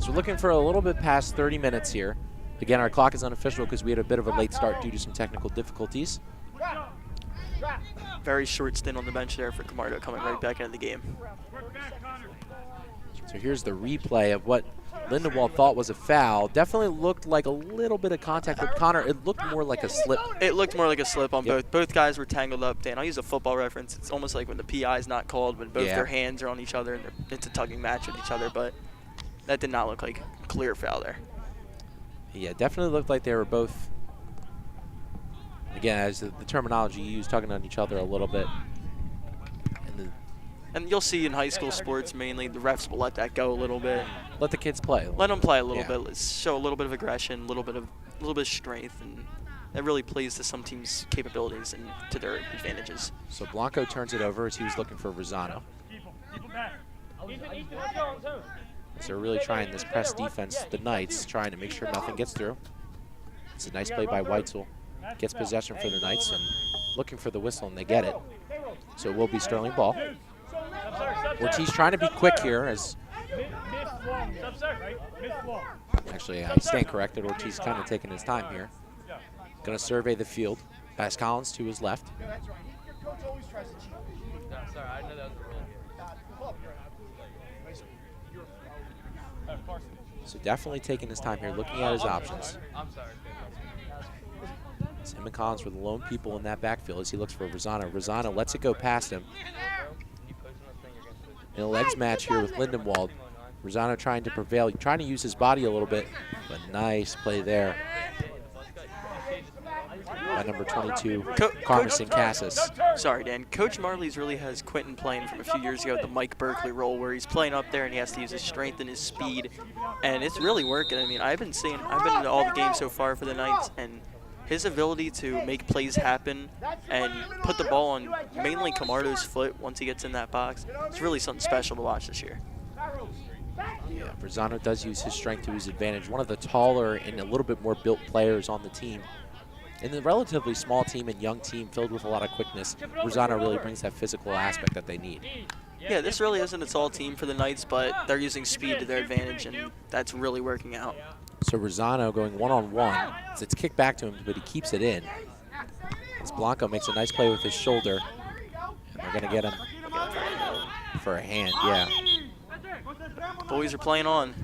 A: So we're looking for a little bit past 30 minutes here. Again, our clock is unofficial because we had a bit of a late start due to some technical difficulties.
B: Very short stint on the bench there for Camardo, coming right back into the game.
A: So here's the replay of what Lindenwold thought was a foul. Definitely looked like a little bit of contact with Connor. It looked more like a slip.
B: It looked more like a slip on both. Both guys were tangled up. Dan, I'll use a football reference. It's almost like when the PI is not called, when both their hands are on each other and it's a tugging match with each other, but that did not look like a clear foul there.
A: Yeah, definitely looked like they were both, again, as the terminology used, tugging on each other a little bit.
B: And you'll see in high school sports mainly, the refs will let that go a little bit.
A: Let the kids play.
B: Let them play a little bit. Let's show a little bit of aggression, a little bit of strength, and that really plays to some teams' capabilities and to their advantages.
A: So Blanco turns it over as he was looking for Rosano. So they're really trying this press defense, the Knights, trying to make sure nothing gets through. It's a nice play by Weitzel. Gets possession for the Knights and looking for the whistle, and they get it. So it will be Sterling ball. Ortiz trying to be quick here as... Actually, I stand corrected. Ortiz kind of taking his time here. Going to survey the field. Pass Collins to his left. So definitely taking his time here, looking at his options. It's him and Collins were the lone people in that backfield as he looks for Rosano. Rosano lets it go past him. In a legs match here with Lindenwold. Rosano trying to prevail, trying to use his body a little bit, but nice play there by number 22, Carmison Cassis.
B: Sorry, Dan. Coach Marley's really has Quentin playing from a few years ago, the Mike Berkeley role, where he's playing up there and he has to use his strength and his speed, and it's really working. I mean, I've been in all the games so far for the Knights, and his ability to make plays happen and put the ball on mainly Camardo's foot once he gets in that box, it's really something special to watch this year.
A: Yeah, Rosano does use his strength to his advantage. One of the taller and a little bit more built players on the team. In the relatively small team and young team filled with a lot of quickness, Rosano really brings that physical aspect that they need.
B: Yeah, this really isn't its all team for the Knights, but they're using speed to their advantage, and that's really working out.
A: So Rosano going one-on-one. It's kicked back to him, but he keeps it in. As Blanco makes a nice play with his shoulder. And they're going to get him for a hand, yeah.
B: Boys are playing on.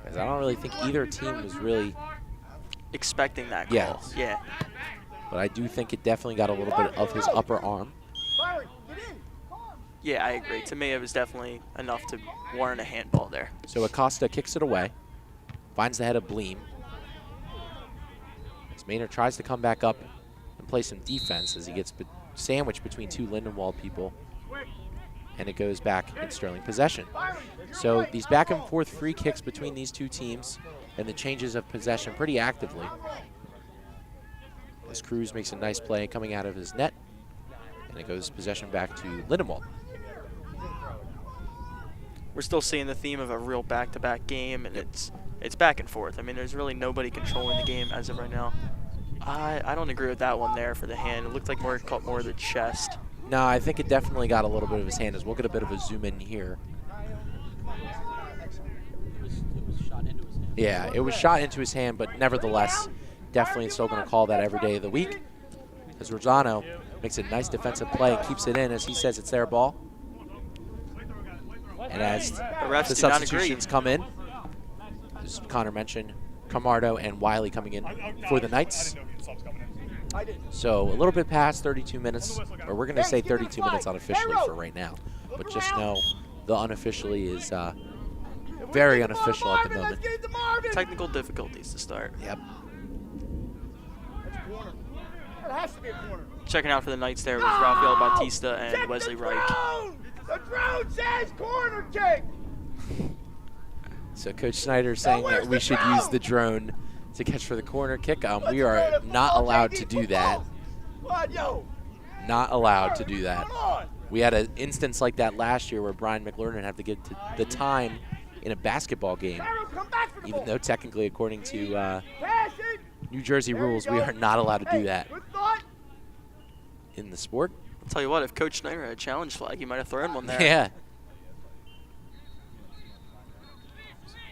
A: Because I don't really think either team was really
B: expecting that call.
A: Yes.
B: Yeah.
A: But I do think it definitely got a little bit of his upper arm.
B: Yeah, I agree. To me, it was definitely enough to warrant a handball there.
A: So Acosta kicks it away, finds the head of Bleem. As Maynard tries to come back up and play some defense as he gets sandwiched between two Lindenwold people. And it goes back in Sterling possession. So these back and forth free kicks between these two teams and the changes of possession pretty actively. As Cruz makes a nice play coming out of his net. And it goes possession back to Lindenwold.
B: We're still seeing the theme of a real back-to-back game, and it's back and forth. I mean, there's really nobody controlling the game as of right now. I don't agree with that one there for the hand. It looked like it caught more of the chest.
A: No, I think it definitely got a little bit of his hand as we'll get a bit of a zoom in here. Yeah, it was shot into his hand, but nevertheless, definitely still going to call that every day of the week. As Rosano makes a nice defensive play and keeps it in as he says it's their ball. And as the substitutions come in, as Connor mentioned, Camardo and Wiley coming in for the Knights. So a little bit past 32 minutes, or we're going to say 32 minutes unofficially for right now. But just know the unofficially is very unofficial at the moment.
B: Technical difficulties to start.
A: Yep.
B: Checking out for the Knights there was Rafael Bautista and Wesley Reich.
C: The drone says corner kick.
A: So Coach Snyder saying that we should use the drone to catch for the corner kick. We are not allowed to do that. Not allowed to do that. We had an instance like that last year where Brian McLernan had to get to the time in a basketball game, even though technically, according to New Jersey rules, we are not allowed to do that in the sport.
B: I'll tell you what, if Coach Snyder had a challenge flag, he might have thrown one there.
A: Yeah.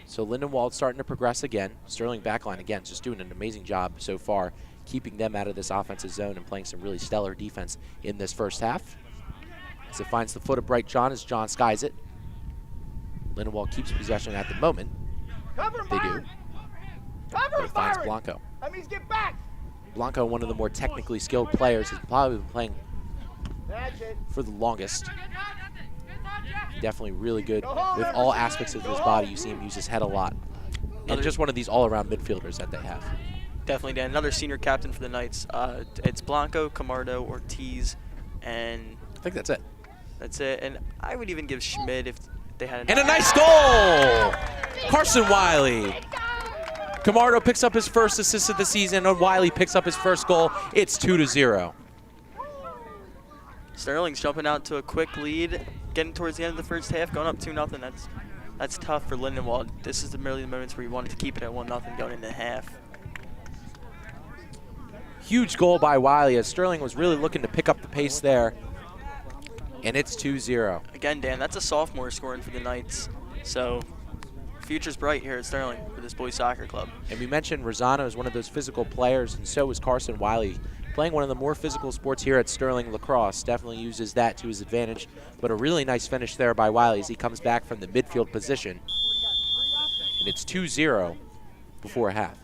A: So Lindenwold starting to progress again. Sterling backline again, just doing an amazing job so far, keeping them out of this offensive zone and playing some really stellar defense in this first half. As it finds the foot of Bright John as John skies it. Lindenwold keeps possession at the moment. They do. But it finds Blanco.
C: That means get back.
A: Blanco, one of the more technically skilled players, has probably been playing for the longest. Definitely really good with all aspects of his body. You see him use his head a lot. And just one of these all-around midfielders that they have.
B: Definitely, Dan. Another senior captain for the Knights. It's Blanco, Camardo, Ortiz, and
A: I think that's it.
B: That's it. And I would even give Schmid if they had
A: And a nice goal! Carson Wiley. Camardo picks up his first assist of the season, and Wiley picks up his first goal. It's 2-0.
B: Sterling's jumping out to a quick lead, getting towards the end of the first half, going up 2-0. That's tough for Lindenwold. This is merely the moments where you wanted to keep it at 1-0 going into half.
A: Huge goal by Wiley as Sterling was really looking to pick up the pace there. And it's 2-0.
B: Again, Dan, that's a sophomore scoring for the Knights. So future's bright here at Sterling for this boys soccer club.
A: And we mentioned Rosano is one of those physical players, and so is Carson Wiley. Playing one of the more physical sports here at Sterling Lacrosse, definitely uses that to his advantage. But a really nice finish there by Wiley as he comes back from the midfield position. And it's 2-0 before half.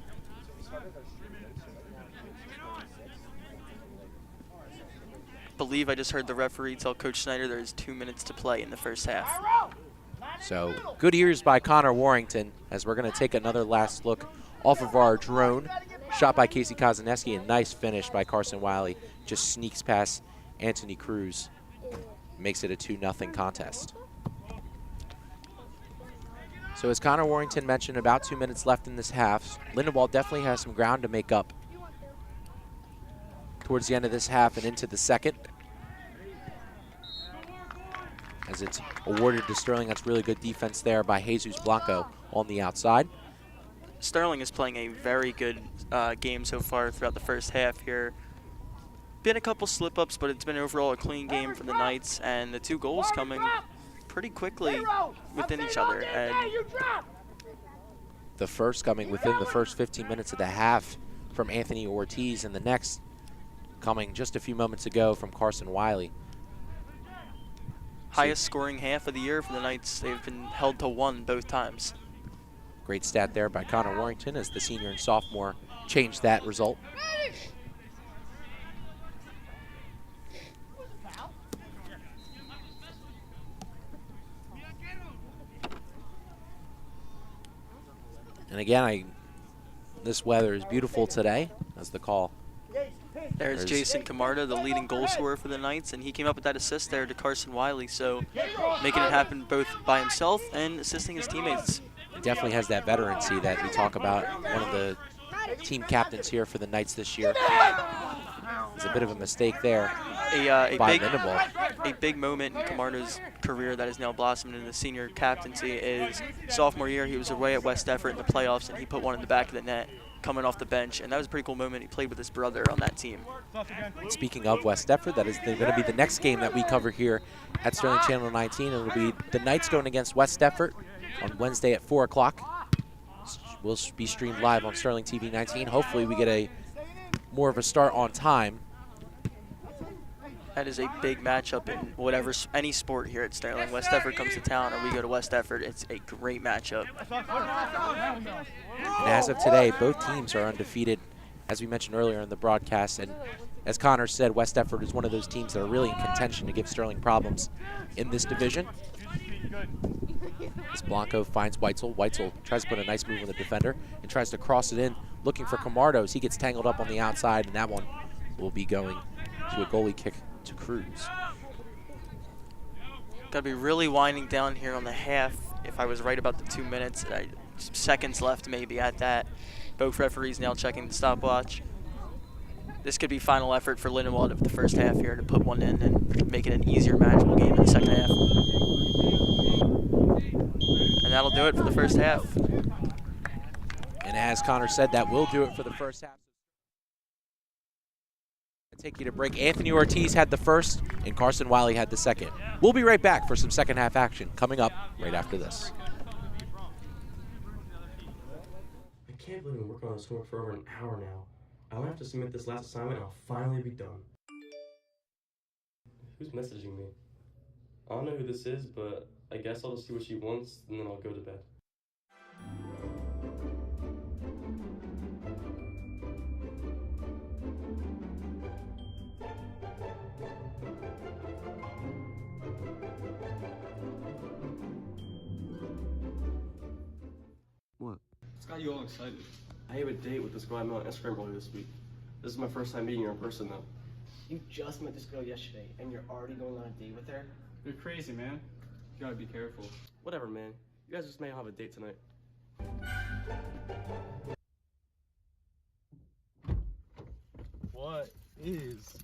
B: I believe I just heard the referee tell Coach Snyder there's 2 minutes to play in the first half.
A: So good ears by Connor Warrington as we're going to take another last look off of our drone. Shot by Casey Kozaneski, a nice finish by Carson Wiley. Just sneaks past Anthony Cruz. Makes it a 2-0 contest. So as Connor Warrington mentioned, about 2 minutes left in this half. Lindenwold definitely has some ground to make up towards the end of this half and into the second. As it's awarded to Sterling, that's really good defense there by Jesus Blanco on the outside.
B: Sterling is playing a very good game so far throughout the first half here. been a couple slip-ups, but it's been overall a clean game for the Knights, and the 2 goals coming pretty quickly within each other. And
A: the first coming within the first 15 minutes of the half from Anthony Ortiz, and the next coming just a few moments ago from Carson Wiley.
B: Highest scoring half of the year for the Knights. They've been held to 1 both times.
A: Great stat there by Connor Warrington as the senior and sophomore changed that result. And again, this weather is beautiful today, as the call.
B: There's Jason Camarda, the leading goal scorer for the Knights, and he came up with that assist there to Carson Wiley, so making it happen both by himself and assisting his teammates.
A: He definitely has that veterancy that we talk about. One of the team captains here for the Knights this year. It's a bit of a mistake there by Lindenwold.
B: A big moment in Camarda's career that has now blossomed into the senior captaincy is sophomore year. He was away at West Effort in the playoffs, and he put one in the back of the net coming off the bench, and that was a pretty cool moment. He played with his brother on that team.
A: Speaking of West Effort, that is going to be the next game that we cover here at Sterling Channel 19. It'll be the Knights going against West Effort on Wednesday at 4 o'clock. Will be streamed live on Sterling TV 19. Hopefully we get more of a start on time.
B: That is a big matchup in any sport here at Sterling. West Effort comes to town or we go to West Effort. It's a great matchup.
A: And as of today, both teams are undefeated, as we mentioned earlier in the broadcast. And as Connor said, West Effort is one of those teams that are really in contention to give Sterling problems in this division. As Blanco finds Weitzel. Weitzel tries to put a nice move on the defender and tries to cross it in, looking for Camardo. He gets tangled up on the outside, and that one will be going to a goalie kick to Cruz.
B: Got to be really winding down here on the half. If I was right about the 2 minutes, seconds left maybe at that. Both referees now checking the stopwatch. This could be final effort for Lindenwold of the first half here to put one in and make it an easier matchable game in the second half. And that'll do it for the first half.
A: And as Connor said, that will do it for the first half. Take you to break. Anthony Ortiz had the first, and Carson Wiley had the second. We'll be right back for some second half action coming up right after this.
D: I can't believe I'm working on this homework for over an hour now. I only have to submit this last assignment and I'll finally be done. Who's messaging me? I don't know who this is, but I guess I'll just see what she wants and then I'll go to bed.
E: What?
F: It's got you all excited.
D: I have a date with this girl I met on Instagram earlier this week. This is my first time meeting her in person though.
G: You just met this girl yesterday, and you're already going on a date with her?
F: You're crazy, man. You gotta be careful.
D: Whatever, man. You guys just may have a date tonight.
F: What is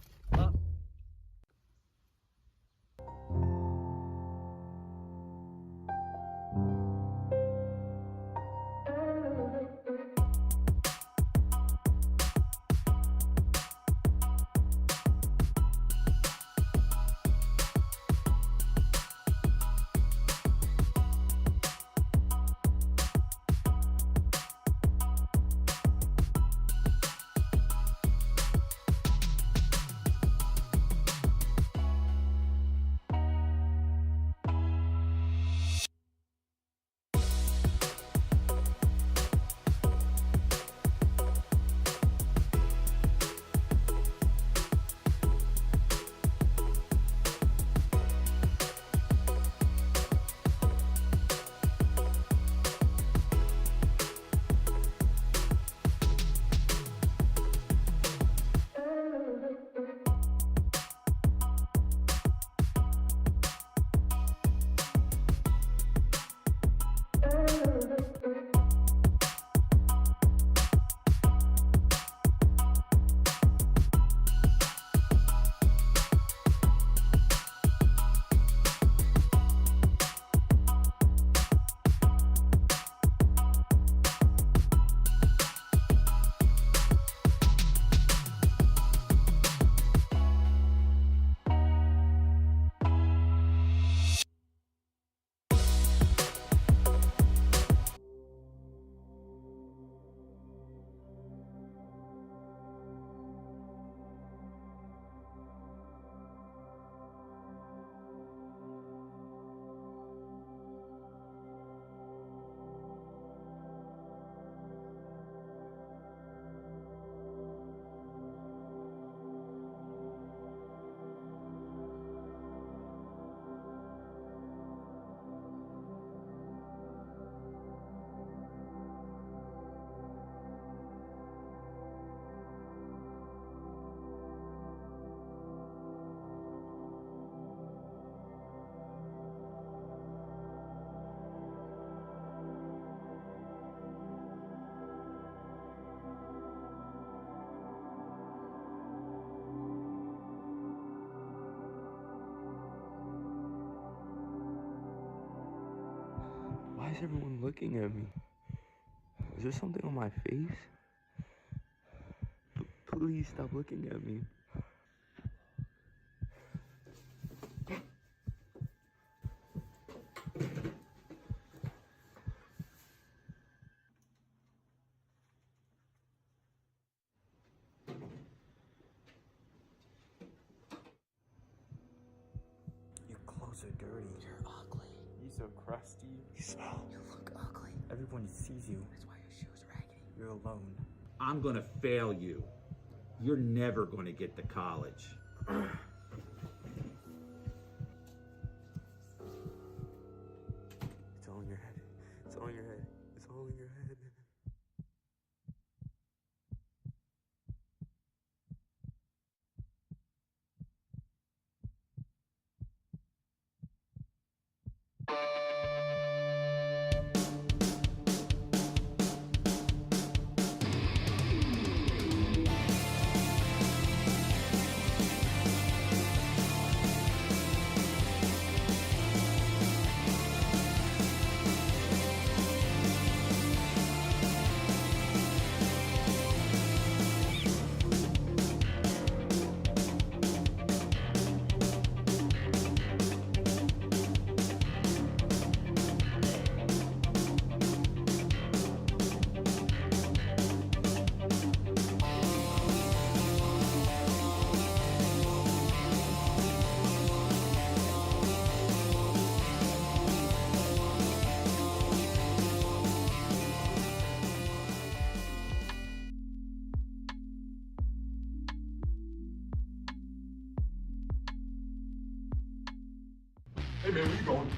E: is everyone looking at me? Is there something on my face? Please stop looking at me. Your clothes are dirty.
H: You're ugly.
E: You're so crusty.
H: You smell. You look ugly.
E: Everyone sees you.
H: That's why your shoes are raggedy.
E: You're alone.
I: I'm gonna fail you. You're never gonna get to college.
E: It's all in your head. It's all in your head. It's all in your head.
J: Hey man, where you going?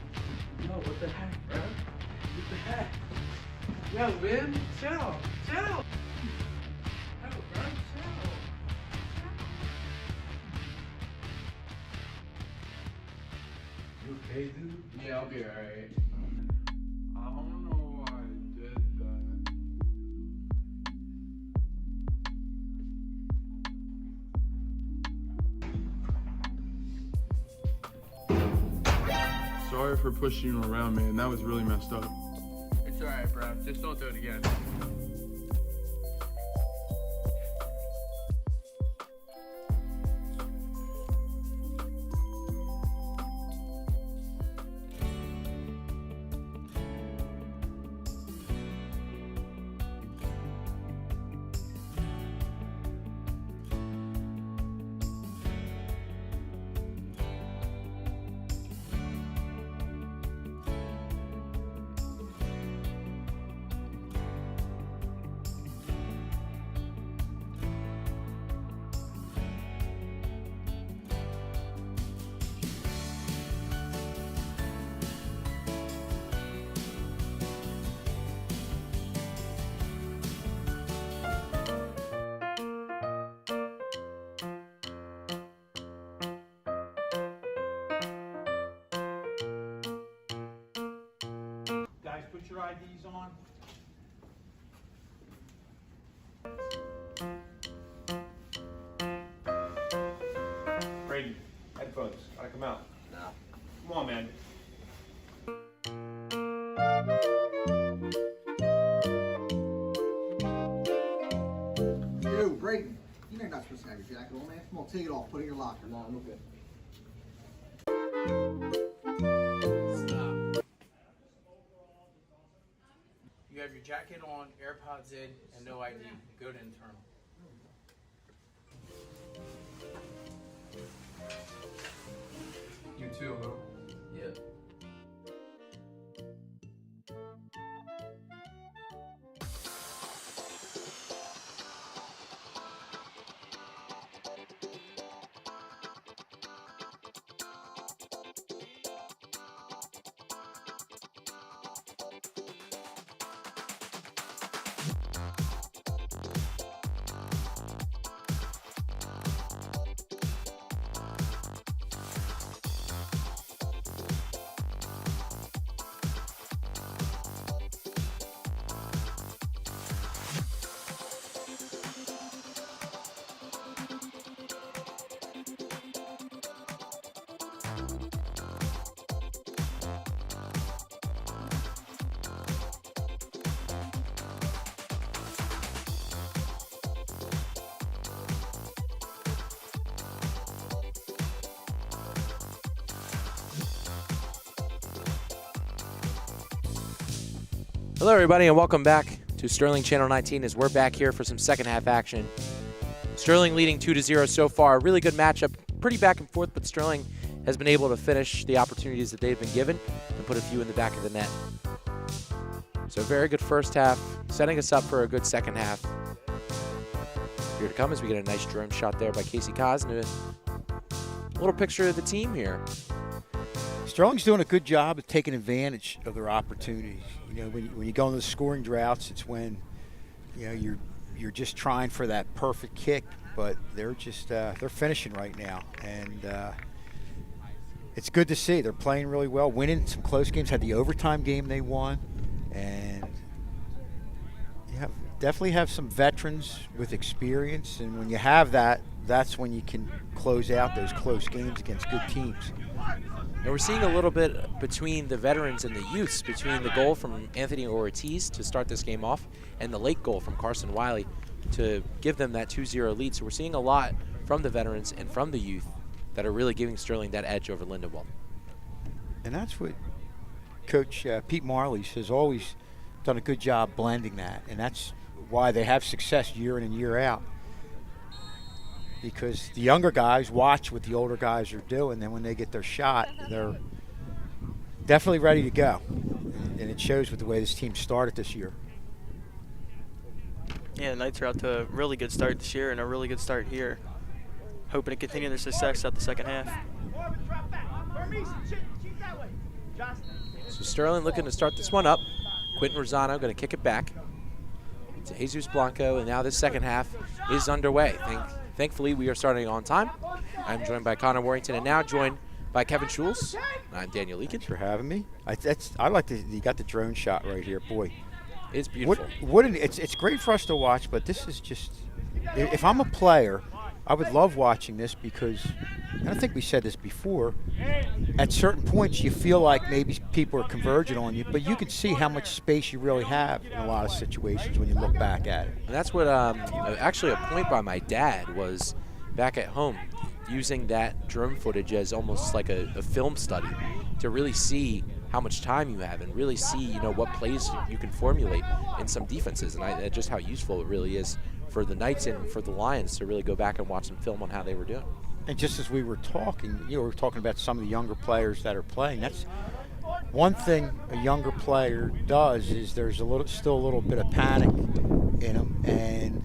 J: Yo, what the heck, bro? What the heck? Yo, man, chill, chill. Yo, bro, chill. You okay, dude? Yeah, I'll be alright. I don't know why I did that. Sorry for pushing you around, man. That was really messed up. It's alright, bro. Just don't do it again.
I: Guys, put your IDs on. Brady, headphones. Gotta come out.
H: No.
I: Come on, man.
K: Yo, Brayden, you know you're not supposed to have your jacket on, man. Come on, take it off. Put it in your locker.
G: Nah, I'm good.
H: Stop. You have your jacket on, AirPods in, and no ID. Go to internal.
J: You too, though.
H: Yeah.
A: Hello, everybody, and welcome back to Sterling Channel 19 as we're back here for some second half action. Sterling leading 2-0 so far. Really good matchup, pretty back and forth, but Sterling has been able to finish the opportunities that they've been given and put a few in the back of the net. So very good first half, setting us up for a good second half. Here to come as we get a nice drone shot there by Casey Kaz and a little picture of the team here.
L: Sterling's doing a good job of taking advantage of their opportunities. You know, when you go into the scoring droughts, it's when, you know, you're just trying for that perfect kick, but they're just they're finishing right now, and it's good to see. They're playing really well, winning some close games. Had the overtime game they won, and you definitely have some veterans with experience, and when you have that, that's when you can close out those close games against good teams.
A: And we're seeing a little bit between the veterans and the youths, between the goal from Anthony Ortiz to start this game off and the late goal from Carson Wiley to give them that 2-0 lead. So we're seeing a lot from the veterans and from the youth that are really giving Sterling that edge over Lindenwold.
L: And that's what Coach Pete Marley has always done a good job blending that. And that's why they have success year in and year out. Because the younger guys watch what the older guys are doing, then when they get their shot, they're definitely ready to go. And it shows with the way this team started this year.
B: Yeah, the Knights are out to a really good start this year and a really good start here. Hoping to continue their success at the second half.
A: So Sterling looking to start this one up. Quentin Rosano going to kick it back to Jesus Blanco, and now this second half is underway. Thankfully, we are starting on time. I'm joined by Connor Warrington, and now joined by Kevin Schulz. I'm Daniel Leakin.
L: Thanks for having me. I like you got the drone shot right here, boy.
A: It's beautiful.
L: It's great for us to watch, but this is just, if I'm a player, I would love watching this because, and I think we said this before, at certain points you feel like maybe people are converging on you, but you can see how much space you really have in a lot of situations when you look back at it.
A: And that's what actually a point by my dad was back at home, using that drone footage as almost like a film study to really see how much time you have and really see, you know, what plays you can formulate in some defenses, and just how useful it really is for the Knights and for the Lions to really go back and watch some film on how they were doing.
L: And just as we were talking, you know, we were talking about some of the younger players that are playing. That's one thing a younger player does is there's still a little bit of panic in them, and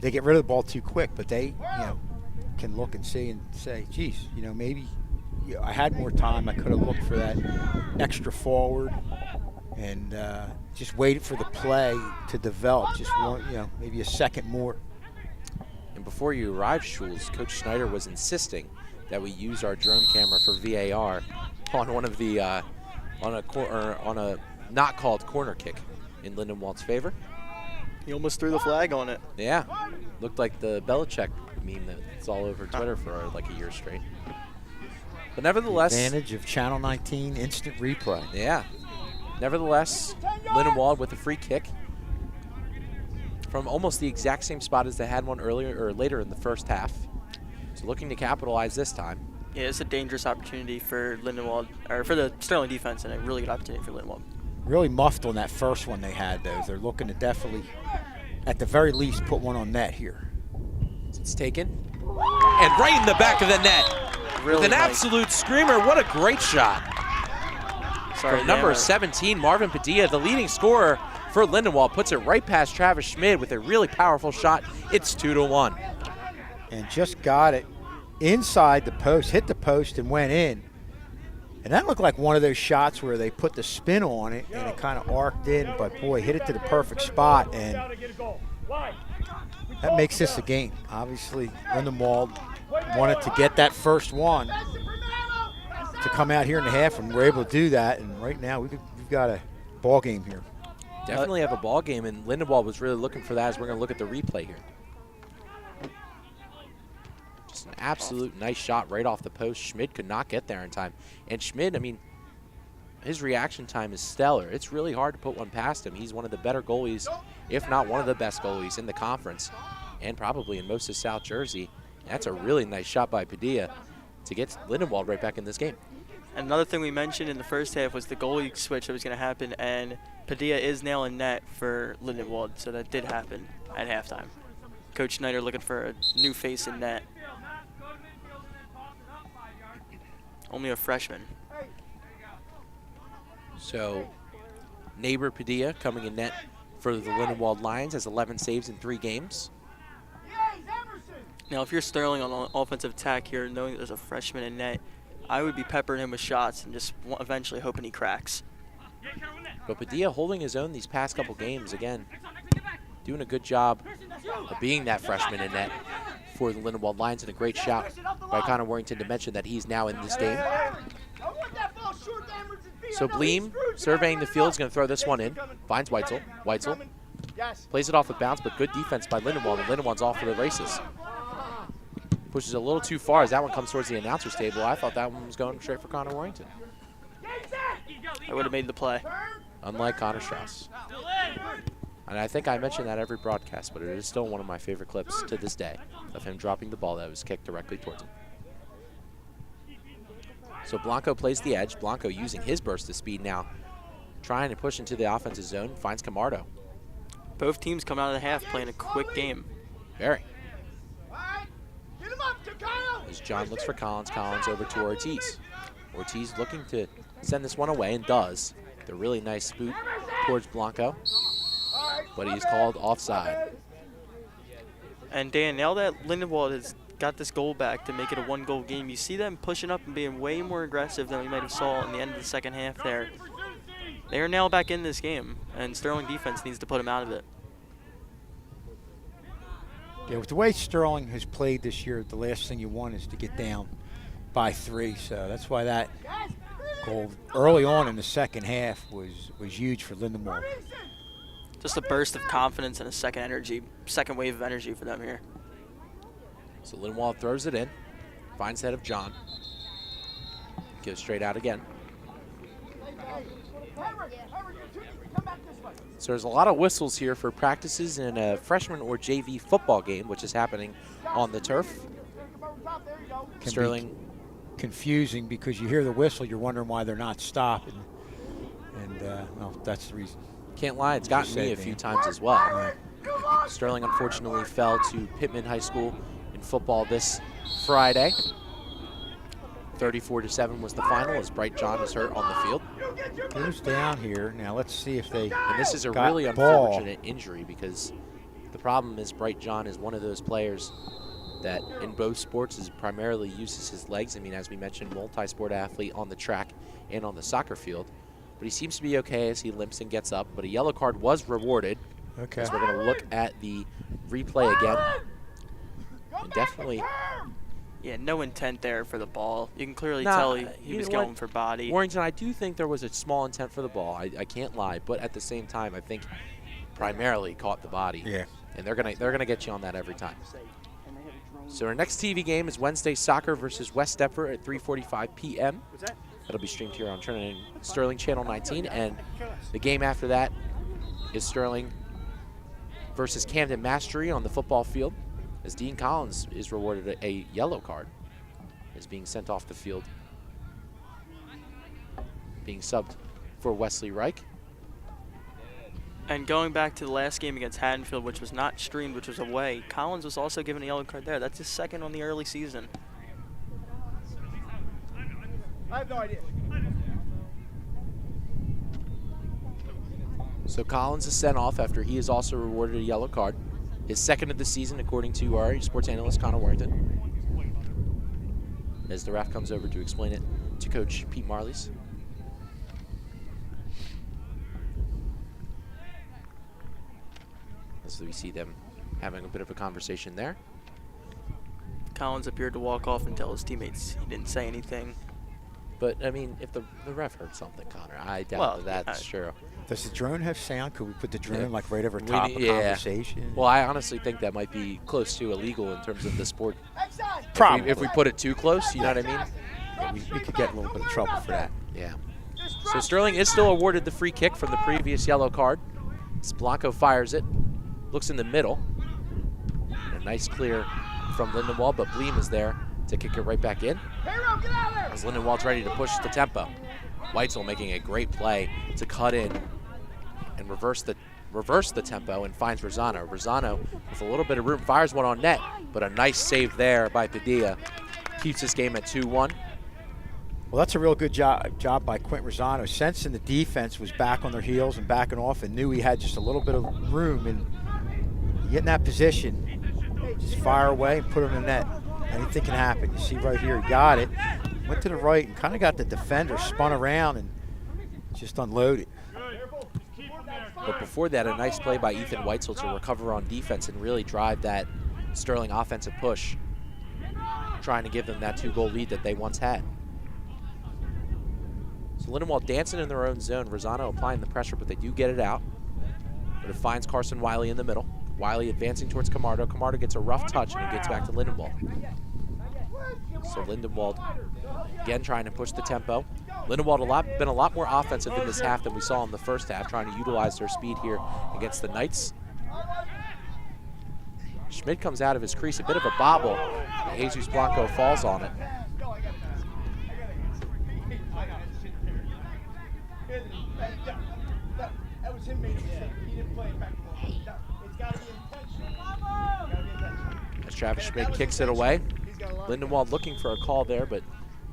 L: they get rid of the ball too quick. But they, you know, can look and see and say, "Geez, you know, maybe I had more time. I could have looked for that extra forward and just waited for the play to develop. Just one, you know, maybe a second more."
A: And before you arrived, Schulz, Coach Schneider was insisting that we use our drone camera for VAR on one of the on a not called corner kick in Lindenwold's favor.
B: He almost threw the flag on it.
A: Yeah, looked like the Belichick meme that's all over Twitter for like a year straight. But nevertheless,
L: the advantage of Channel 19 instant replay.
A: Yeah. Nevertheless, Lindenwold with a free kick from almost the exact same spot as they had one earlier or later in the first half. So looking to capitalize this time.
B: Yeah, it's a dangerous opportunity for Lindenwold, or for the Sterling defense, and a really good opportunity for Lindenwold.
L: Really muffed on that first one they had, though. They're looking to definitely, at the very least, put one on net here.
A: It's taken. And right in the back of the net.
B: Really
A: with an absolute screamer. What a great shot.
B: Sorry,
A: from number 17, Marvin Padilla, the leading scorer for Lindenwold, puts it right past Travis Schmid with a really powerful shot. It's 2-1.
L: And just got it inside the post, hit the post and went in. And that looked like one of those shots where they put the spin on it and it kind of arced in, but boy, hit it to the perfect spot, and that makes this a game. Obviously, Lindenwold wanted to get that first one to come out here in the half, and we're able to do that. And right now, we've got a ball game here.
A: Definitely have a ball game, and Lindenwold was really looking for that as we're going to look at the replay here. Just an absolute nice shot right off the post. Schmid could not get there in time. And Schmid, I mean, his reaction time is stellar. It's really hard to put one past him. He's one of the better goalies, if not one of the best goalies in the conference, and probably in most of South Jersey. That's a really nice shot by Padilla to get Lindenwold right back in this game.
B: Another thing we mentioned in the first half was the goalie switch that was going to happen, and Padilla is now in net for Lindenwold, so that did happen at halftime. Coach Schneider looking for a new face in net. Only a freshman.
A: So neighbor Padilla coming in net for the Lindenwold Lions, has 11 saves in 3 games.
B: Now, if you're Sterling on offensive attack here, knowing that there's a freshman in net, I would be peppering him with shots and just eventually hoping he cracks.
A: But Padilla holding his own these past couple games, again, doing a good job of being that freshman in net for the Lindenwold Lions, and a great shout by Connor Warrington to mention that he's now in this game. So Bleem, surveying the field, is going to throw this one in. Finds Weitzel. Weitzel plays it off with bounce, but good defense by Lindenwold, and Lindenwold's off for the races. Pushes a little too far as that one comes towards the announcer's table. I thought that one was going straight for Connor Warrington.
B: I would have made the play.
A: Unlike Connor Strauss. And I think I mentioned that every broadcast, but it is still one of my favorite clips to this day of him dropping the ball that was kicked directly towards him. So Blanco plays the edge. Blanco using his burst of speed now, trying to push into the offensive zone, finds Camardo.
B: Both teams come out of the half playing a quick game.
A: Very. As John looks for Collins, Collins over to Ortiz. Ortiz looking to send this one away, and does. The really nice boot towards Blanco, but he's called offside.
B: And Dan, now that Lindenwold has got this goal back to make it a 1-goal game, you see them pushing up and being way more aggressive than we might have saw in the end of the second half there. They are now back in this game, and Sterling defense needs to put them out of it.
L: Yeah, with the way Sterling has played this year, the last thing you want is to get down by 3. So that's why that goal early on in the second half was huge for Lindenwold.
B: Just a burst of confidence and a second wave of energy for them here.
A: So Lindenwold throws it in, finds the head of John. Goes straight out again. So there's a lot of whistles here for practices in a freshman or JV football game, which is happening on the turf.
L: Can
A: Sterling.
L: be confusing because you hear the whistle, you're wondering why they're not stopping. And well, that's the reason.
A: Can't lie, it's gotten me a few times as well. Sterling unfortunately fell to Pittman High School in football this Friday. 34-7 was the final as Bright John was hurt on the field.
L: Goes down here. Now let's see if they
A: And this is a
L: got
A: really
L: ball.
A: unfortunate injury, because the problem is Bright John is one of those players that in both sports is primarily uses his legs. I mean, as we mentioned, multi-sport athlete on the track and on the soccer field. But he seems to be okay as he limps and gets up. But a yellow card was rewarded.
L: Okay.
A: So we're going to look at the replay again. And definitely.
B: Yeah, no intent there for the ball. You can clearly tell he was going for body.
A: Warrington, I do think there was a small intent for the ball. I can't lie. But at the same time, I think primarily caught the body.
L: Yeah.
A: And they're gonna get you on that every time. So our next TV game is Wednesday Soccer versus West Deptford at 3:45 p.m. That'll be streamed here on Trinity Sterling Channel 19, and the game after that is Sterling versus Camden Mastery on the football field, as Dean Collins is rewarded a yellow card, is being sent off the field, being subbed for Wesley Reich.
B: And going back to the last game against Haddonfield, which was not streamed, which was away, Collins was also given a yellow card there. That's his second on the early season.
C: I have no idea.
A: So Collins is sent off after he is also rewarded a yellow card. His second of the season, according to our sports analyst, Connor Warrington. As the ref comes over to explain it to Coach Pete Marleys. As we see them having a bit of a conversation there.
B: Collins appeared to walk off and tell his teammates he didn't say anything.
A: But, I mean, if the ref heard something, Connor, I doubt that's true.
L: Does the drone have sound? Could we put the drone like right over
A: We
L: top
A: need-
L: of
A: yeah.
L: conversation?
A: Well, I honestly think that might be close to illegal in terms of the sport.
L: Probably.
A: If we put it too close, you know what I mean?
L: Yeah, we could get in a little bit of trouble for that.
A: Yeah. So Sterling is still awarded the free kick from the previous yellow card. As Blanco fires it, looks in the middle. And a nice clear from Lindenwold, but Bleem is there to kick it right back in.
C: K-Row, get out of there!
A: As Lindenwold's ready to push the tempo. Weitzel making a great play to cut in and reverse the tempo and finds Rosano. Rosano with a little bit of room fires one on net, but a nice save there by Padilla. Keeps this game at 2-1.
L: Well, that's a real good job by Quint Rosano. Sensing the defense was back on their heels and backing off and knew he had just a little bit of room. And you get in that position, just fire away and put him in the net. Anything can happen. You see right here, he got it, went to the right and kind of got the defender, spun around and just unloaded.
A: But before that, a nice play by Ethan Weitzel to recover on defense and really drive that Sterling offensive push, trying to give them that 2-goal lead that they once had. So Lindenwold dancing in their own zone. Rosano applying the pressure, but they do get it out. But it finds Carson Wiley in the middle. Wiley advancing towards Camardo. Camardo gets a rough touch and it gets back to Lindenwold. So Lindenwold again trying to push the tempo. Lindenwold been a lot more offensive in this half than we saw in the first half, trying to utilize their speed here against the Knights. Schmidt comes out of his crease, a bit of a bobble. And Jesus Blanco falls on it.
C: That was him making it. He didn't play it back. It's got to be intentional.
A: As Travis Schmidt kicks it away. Lindenwold looking for a call there, but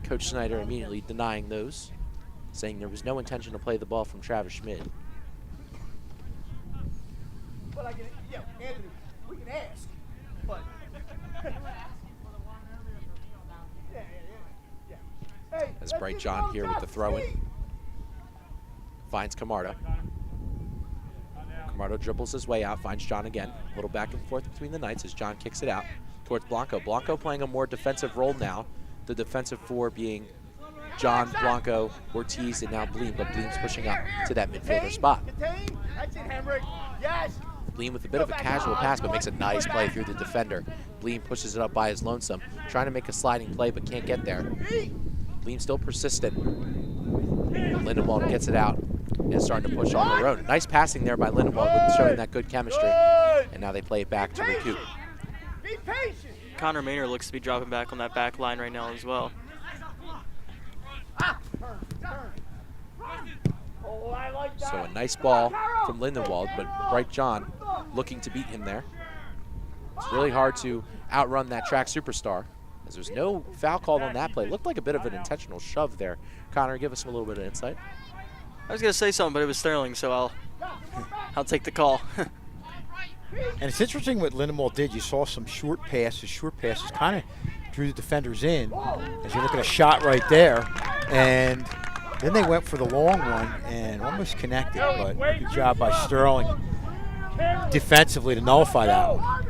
A: Coach Snyder immediately denying those, saying there was no intention to play the ball from Travis Schmidt.
C: Well, Anthony, we can ask, but
A: as Bright John here with the throw-in. Finds Camardo. Camardo dribbles his way out, finds John again. A little back and forth between the Knights as John kicks it out towards Blanco. Blanco playing a more defensive role now. The defensive four being John, Blanco, Ortiz, and now Bleem, but Bleem's pushing up to that midfielder spot.
C: That's it, Henrik. Yes.
A: Bleem with a bit of a casual pass, but makes a nice play through the defender. Bleem pushes it up by his lonesome, trying to make a sliding play, but can't get there. Bleem still persistent. Lindenwold gets it out and is starting to push on their own. Nice passing there by Lindenwold, with showing that good chemistry. And now they play it back to recoup.
C: Be patient.
B: Connor Maynard looks to be dropping back on that back line right now as well.
C: Oh, I like that.
A: So a nice ball from Lindenwold, but Bright John looking to beat him there. It's really hard to outrun that track superstar, as there's no foul called on that play. Looked like a bit of an intentional shove there. Connor, give us a little bit of insight.
B: I was going to say something, but it was Sterling, so I'll take the call.
L: And it's interesting what Lindenwold did. You saw some short passes kind of drew the defenders in. As you look at a shot right there, and then they went for the long one and almost connected, but good job by Sterling defensively to nullify that one.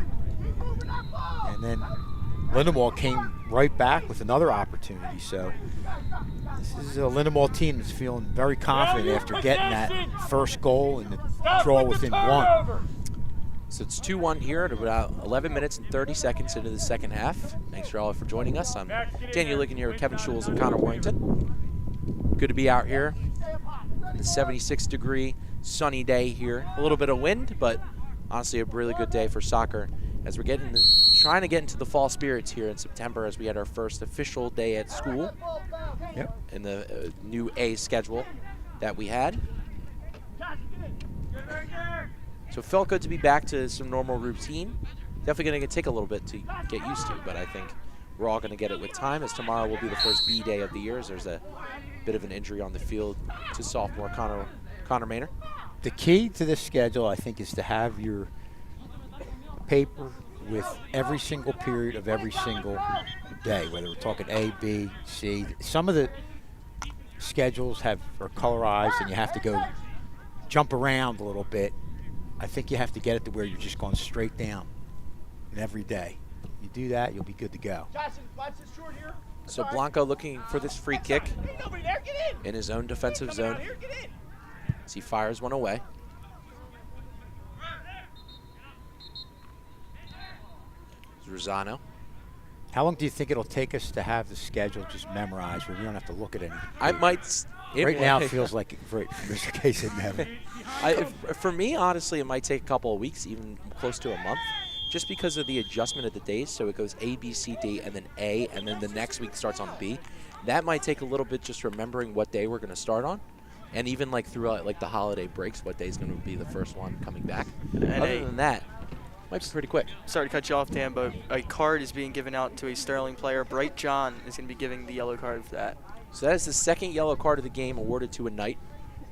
L: And then Lindenwold came right back with another opportunity. So this is a Lindenwold team that's feeling very confident after getting that first goal and the draw within one.
A: So it's 2-1 here at about 11 minutes and 30 seconds into the second half. Thanks for all for joining us. I'm Daniel Licken here with Kevin Schulz and Connor Warrington. Good to be out here. The 76-degree sunny day here. A little bit of wind, but honestly a really good day for soccer as we're trying to get into the fall spirits here in September, as we had our first official day at school in the new A schedule that we had. So it felt good to be back to some normal routine. Definitely going to take a little bit to get used to, but I think we're all going to get it with time, as tomorrow will be the first B day of the year, as there's a bit of an injury on the field to sophomore Connor Maynard.
L: The key to this schedule, I think, is to have your paper with every single period of every single day, whether we're talking A, B, C. Some of the schedules are colorized and you have to go jump around a little bit. I think you have to get it to where you're just going straight down and every day. You do that, you'll be good to go.
A: So Blanco looking for this free kick in his own defensive zone as he fires one away. Rosano.
L: How long do you think it'll take us to have the schedule just memorized where we don't have to look at anything?
A: I might.
L: Right now it feels like there's a case in heaven.
A: For me, honestly, it might take a couple of weeks, even close to a month, just because of the adjustment of the days. So it goes A, B, C, D, and then A, and then the next week starts on B. That might take a little bit just remembering what day we're going to start on. And even like throughout like the holiday breaks, what day is going to be the first one coming back. Other than that, might be pretty quick.
B: Sorry to cut you off, Dan, but a card is being given out to a Sterling player. Bright John is going to be giving the yellow card for that.
A: So that is the second yellow card of the game awarded to a Knight.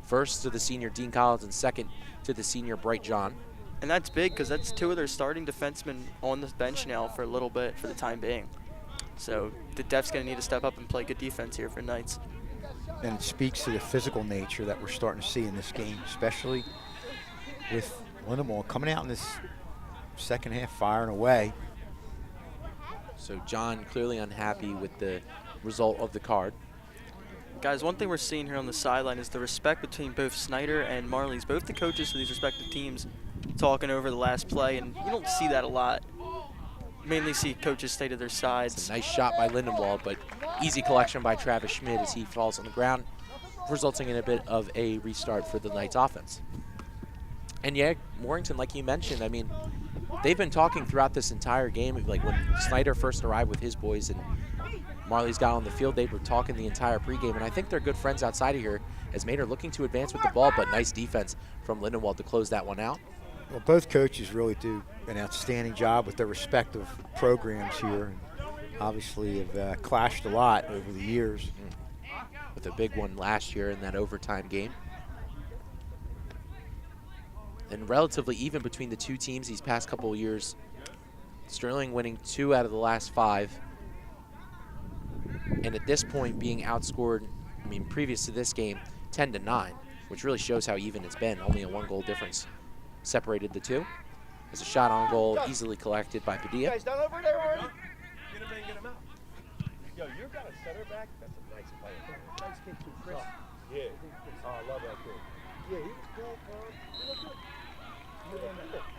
A: First to the senior Dean Collins and second to the senior Bright John.
B: And that's big because that's two of their starting defensemen on the bench now for a little bit for the time being. So the Def's going to need to step up and play good defense here for Knights.
L: And it speaks to the physical nature that we're starting to see in this game, especially with Lindenwold coming out in this second half firing away.
A: So John clearly unhappy with the result of the card.
B: Guys, one thing we're seeing here on the sideline is the respect between both Snyder and Marley's, both the coaches for these respective teams, talking over the last play, and you don't see that a lot. You mainly see coaches stay to their sides.
A: It's a nice shot by Lindenwold, but easy collection by Travis Schmidt as he falls on the ground, resulting in a bit of a restart for the Knights offense. And yeah, Warrington, like you mentioned, I mean, they've been talking throughout this entire game. Like when Snyder first arrived with his boys and Marley's got on the field, they were talking the entire pregame, and I think they're good friends outside of here as Maynard looking to advance with the ball, but nice defense from Lindenwold to close that one out.
L: Well, both coaches really do an outstanding job with their respective programs here, and obviously have clashed a lot over the years.
A: With a big one last year in that overtime game. And relatively even between the two teams these past couple of years. Sterling winning 2 out of the last 5. And at this point being outscored, I mean, previous to this game, 10-9, which really shows how even it's been. Only a 1-goal difference separated the two. As a shot on goal easily collected by Padilla.
C: Guys down over there already? Get him in, get him out. Yo, you got a center back? That's a nice play. Nice kid too, Chris. Yeah. Oh, I love that kid. Yeah, he was cool, he looked good.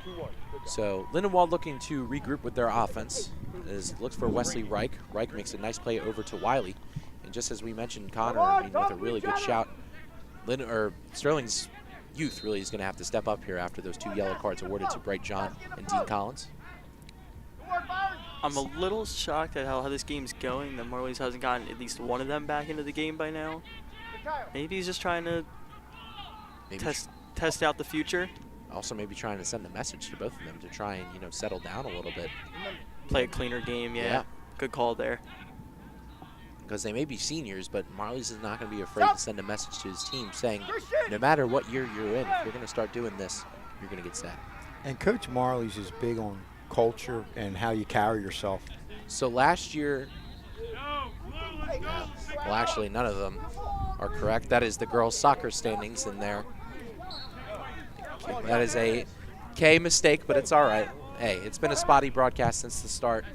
C: 2-1.
A: So Lindenwold looking to regroup with their offense. As looks for Wesley Reich. Reich makes a nice play over to Wiley. And just as we mentioned, Connor, I mean, with a really good shout, Sterling's youth really is going to have to step up here after those 2 yellow cards awarded to Bright John and Dean Collins.
B: I'm a little shocked at how this game's going, that Marley's hasn't gotten at least one of them back into the game by now. Maybe he's just trying to test out the future.
A: Also maybe trying to send a message to both of them to try and, you know, settle down a little bit.
B: Play a cleaner game, yeah. Good call there.
A: Because they may be seniors, but Marley's is not going to be afraid to send a message to his team saying, no matter what year you're in, if you're going to start doing this, you're going to get set.
L: And Coach Marley's is big on culture and how you carry yourself.
A: So last year, well, actually, none of them are correct. That is the girls' soccer standings in there. That is a K mistake, but it's all right. Hey, it's been a spotty broadcast since the start.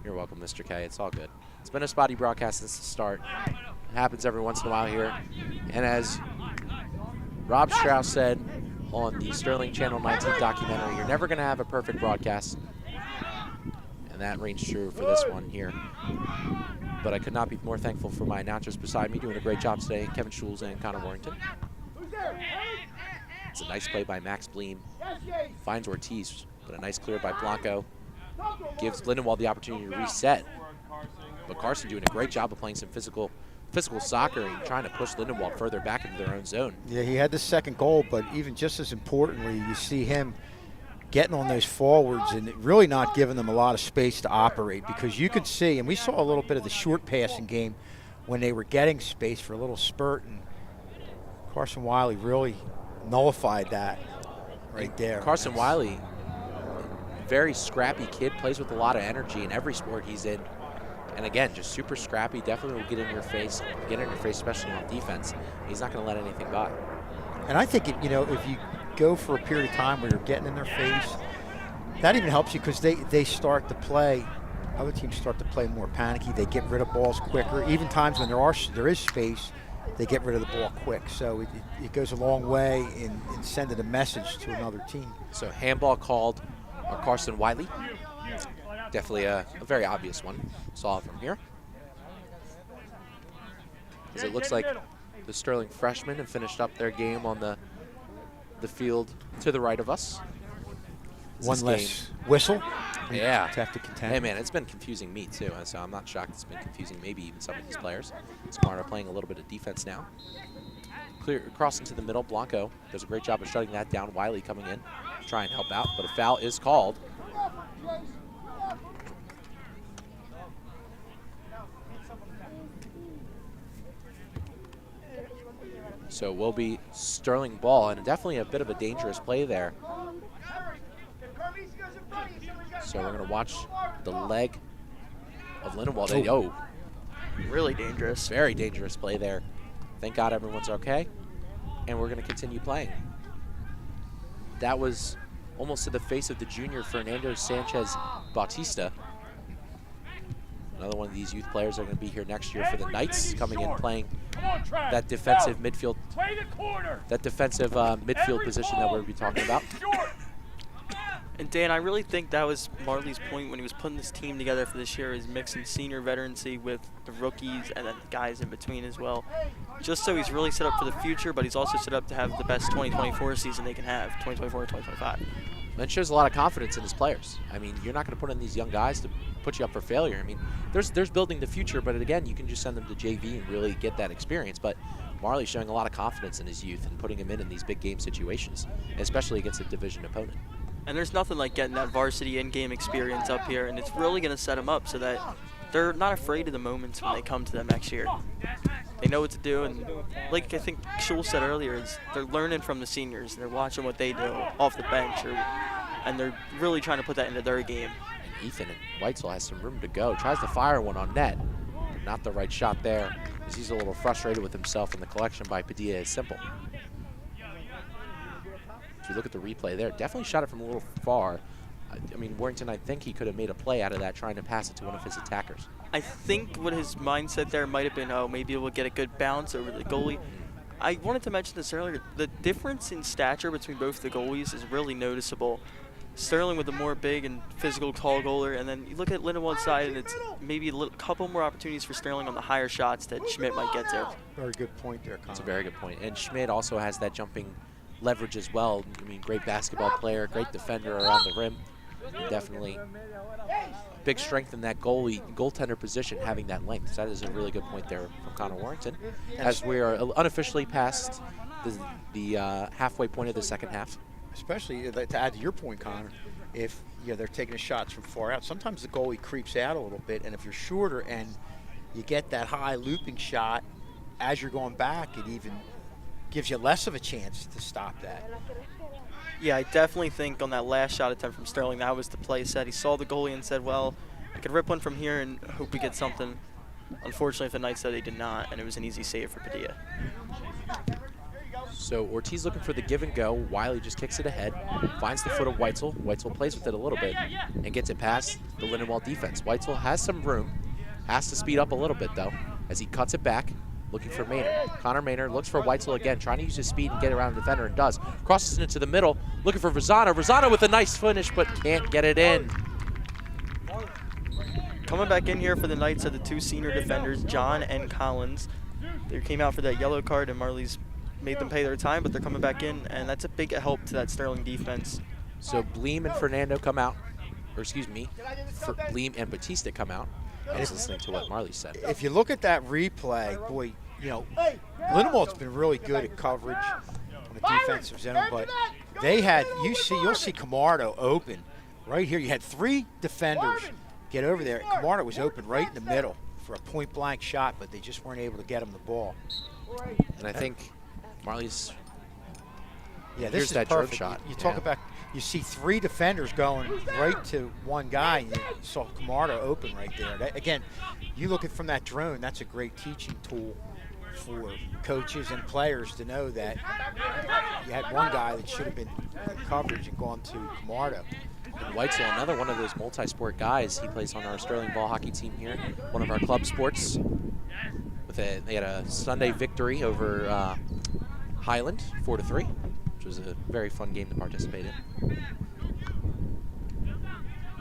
A: You're welcome, Mr. K. It's all good. It's been a spotty broadcast since the start. It happens every once in a while here. And as Rob Strauss said on the Sterling Channel 19 documentary, you're never going to have a perfect broadcast. And that rings true for this one here. But I could not be more thankful for my announcers beside me doing a great job today, Kevin Schulz and Connor Warrington. It's a nice play by Max Bleem. Finds Ortiz, but a nice clear by Blanco. Gives Lindenwold the opportunity to reset. But Carson doing a great job of playing some physical soccer and trying to push Lindenwold further back into their own zone.
L: Yeah, he had the second goal, but even just as importantly, you see him getting on those forwards and really not giving them a lot of space to operate, because you could see, and we saw a little bit of the short passing game when they were getting space for a little spurt, and Carson Wiley really nullified that right there.
A: Carson Wiley, very scrappy kid, plays with a lot of energy in every sport he's in. And again, just super scrappy, definitely will get in your face, especially on defense. He's not going to let anything by.
L: And I think, you know, if you go for a period of time where you're getting in their face, that even helps you because they start to play, other teams start to play more panicky. They get rid of balls quicker. Even times when there is space, they get rid of the ball quick. So it goes a long way in sending a message to another team.
A: So handball called on Carson Wiley. Definitely a very obvious one. Saw it from here. As it looks like the Sterling freshmen have finished up their game on the field to the right of us.
L: One
A: this
L: less
A: game.
L: whistle.
A: Yeah.
L: To have to contend.
A: Hey, man, it's been confusing me, too. So I'm not shocked it's been confusing maybe even some of these players. Smarter playing a little bit of defense now. Clear across into the middle. Blanco does a great job of shutting that down. Wiley coming in to try and help out, but a foul is called. So will be Sterling ball, and definitely a bit of a dangerous play there. So we're going to watch the leg of Lindenwold. Oh,
B: really dangerous.
A: Very dangerous play there. Thank God everyone's okay. And we're going to continue playing. That was almost to the face of the junior Fernando Sanchez Bautista. Another one of these youth players are going to be here next year for the Knights, coming in playing that defensive midfield, midfield position that we'll be talking about.
B: And Dan, I really think that was Marley's point when he was putting this team together for this year, is mixing senior veterancy with the rookies and then the guys in between as well. Just so he's really set up for the future, but he's also set up to have the best 2024 season they can have, 2024 2025.
A: That shows a lot of confidence in his players. I mean, you're not going to put in these young guys to put you up for failure. I mean, there's building the future, but again, you can just send them to JV and really get that experience. But Marley's showing a lot of confidence in his youth and putting him in these big game situations, especially against a division opponent.
B: And there's nothing like getting that varsity in-game experience up here, and it's really going to set them up so that they're not afraid of the moments when they come to them next year. They know what to do, and like I think Schul said earlier, is they're learning from the seniors. They're watching what they do off the bench, and they're really trying to put that into their game.
A: And Ethan and Weitzel has some room to go. Tries to fire one on net, but not the right shot there, as he's a little frustrated with himself, and the collection by Padilla is simple. As we look at the replay there, definitely shot it from a little far. I mean, Warrington, I think he could have made a play out of that, trying to pass it to one of his attackers.
B: I think what his mindset there might have been, oh, maybe we'll get a good bounce over the goalie. I wanted to mention this earlier. The difference in stature between both the goalies is really noticeable. Sterling with a more big and physical tall goaler, and then you look at Lindenwold's side, and it's maybe a couple more opportunities for Sterling on the higher shots that Schmidt might get to.
L: Very good point there, Connor.
A: That's a very good point. And Schmidt also has that jumping leverage as well. I mean, great basketball player, great defender around the rim. Definitely big strength in that goaltender position, having that length. So that is a really good point there from Connor Warrington. As we are unofficially past the halfway point of the second half.
L: Especially to add to your point, Connor, if they're taking the shots from far out, sometimes the goalie creeps out a little bit, and if you're shorter and you get that high looping shot as you're going back, it even gives you less of a chance to stop that.
B: Yeah, I definitely think on that last shot attempt from Sterling, that was the play set. He saw the goalie and said, well, I could rip one from here and hope we get something. Unfortunately, the Knights said they did not, and it was an easy save for Padilla.
A: So Ortiz looking for the give and go. Wiley just kicks it ahead, finds the foot of Weitzel. Weitzel plays with it a little bit and gets it past the Lindenwold defense. Weitzel has some room, has to speed up a little bit though, as he cuts it back, looking for Maynard. Connor Maynard looks for Weitzel again, trying to use his speed and get around the defender, and does. Crosses it into the middle, looking for Verzano. Verzano with a nice finish, but can't get it in.
B: Coming back in here for the Knights are the two senior defenders, John and Collins. They came out for that yellow card, and Marley's made them pay their time, but they're coming back in, and that's a big help to that Sterling defense.
A: So Bleem and Fernando come out, or excuse me, Bleem and Batista come out. I was listening to what Marley said.
L: If you look at that replay, boy, Lindenwold's been really good at coverage on the defensive zone, but they had, you'll see Camardo open right here. You had three defenders get over there. Camardo was open right in the middle for a point-blank shot, but they just weren't able to get him the ball.
A: And I think Marley's,
L: this is
A: that
L: perfect.
A: shot.
L: You talk about, you see three defenders going right to one guy, and you saw Camardo open right there. Again, you look at from that drone, that's a great teaching tool for coaches and players to know that you had one guy that should have been in coverage and gone to Camardo.
A: And Weitzel, another one of those multi-sport guys. He plays on our Sterling ball hockey team here, one of our club sports. They had a Sunday victory over Highland, 4-3, which was a very fun game to participate in.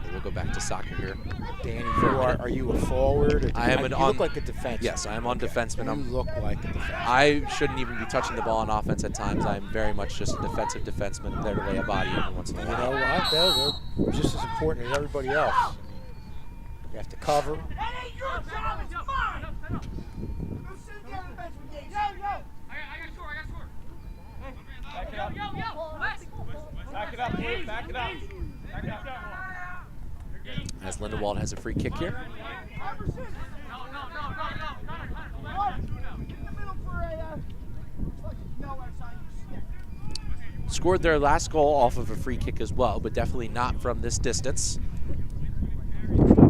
A: They will go go back to soccer here.
L: Danny, are you a forward? Or
A: I am
L: you look like a defenseman.
A: Yes, I am on defenseman.
L: You look like a defenseman.
A: I shouldn't even be touching the ball on offense at times. I'm very much just a defensive defenseman there to lay a body every once in a while.
L: You know what? They're just as important as everybody else. You have to cover.
C: Back it up, boys. Back it up.
A: As Lindenwold has a free kick here. Scored their last goal off of a free kick as well, but definitely not from this distance.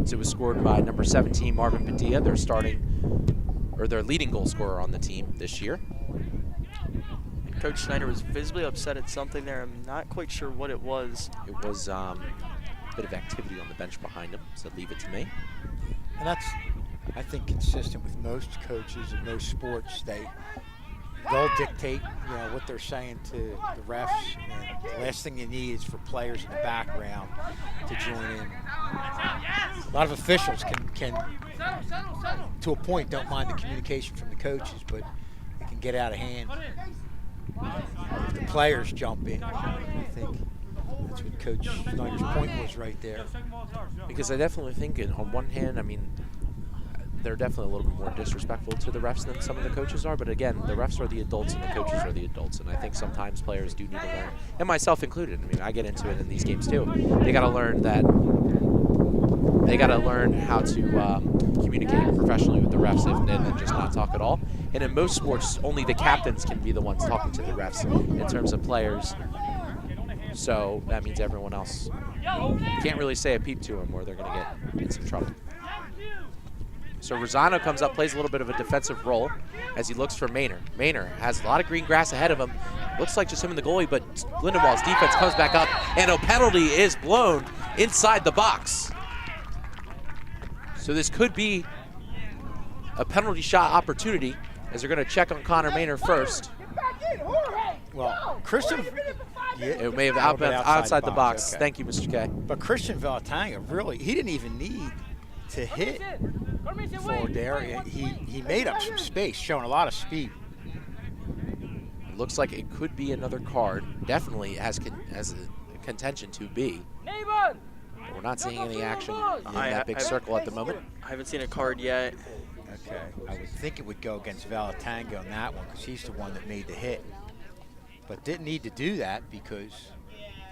A: So it was scored by number 17, Marvin Padilla, their leading goal scorer on the team this year.
B: Coach Schneider was visibly upset at something there. I'm not quite sure what it was.
A: It was a bit of activity on the bench behind him, so leave it to me.
L: And that's, I think, consistent with most coaches in most sports. They'll dictate, what they're saying to the refs. And the last thing you need is for players in the background to join in. A lot of officials can to a point, don't mind the communication from the coaches, but it can get out of hand. If the players jump in, I think that's what Coach Snyder's point was right there.
A: Because I definitely think, on one hand, they're definitely a little bit more disrespectful to the refs than some of the coaches are. But again, the refs are the adults and the coaches are the adults. And I think sometimes players do need to learn, and myself included. I get into it in these games too. They got to learn that. They got to learn how to communicate professionally with the refs and just not talk at all. And in most sports, only the captains can be the ones talking to the refs in terms of players. So that means everyone else can't really say a peep to them or they're going to get in some trouble. So Rosano comes up, plays a little bit of a defensive role as he looks for Maynor. Maynor has a lot of green grass ahead of him. Looks like just him and the goalie, but Lindenwold's defense comes back up, and a penalty is blown inside the box. So this could be a penalty shot opportunity as they're going to check on Connor Maynor first.
L: Well, Christian,
A: it may have been outside the box. Okay. Thank you, Mr. K.
L: But Christian Valatanga, really, he didn't even need to hit forward there. He made up some space, showing a lot of speed.
A: It looks like it could be another card. Definitely has a contention to be. But we're not seeing any action in that big circle at the moment.
B: I haven't seen a card yet.
L: Okay, I would think it would go against Valatanga on that one because he's the one that made the hit. But didn't need to do that because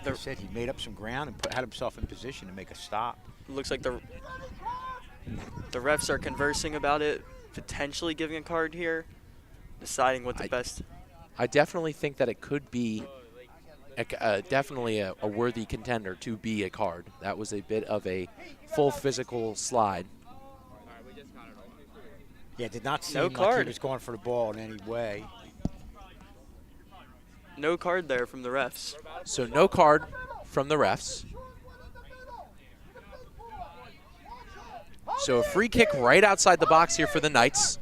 L: they said he made up some ground and had himself in position to make a stop.
B: It looks like the refs are conversing about it, potentially giving a card here, deciding what the best.
A: I definitely think that it could be definitely a worthy contender to be a card. That was a bit of a full physical slide.
L: Yeah, did not seem like he was going for the ball in any way.
B: No card there from the refs.
A: So no card from the refs. So a free kick right outside the box here for the Knights.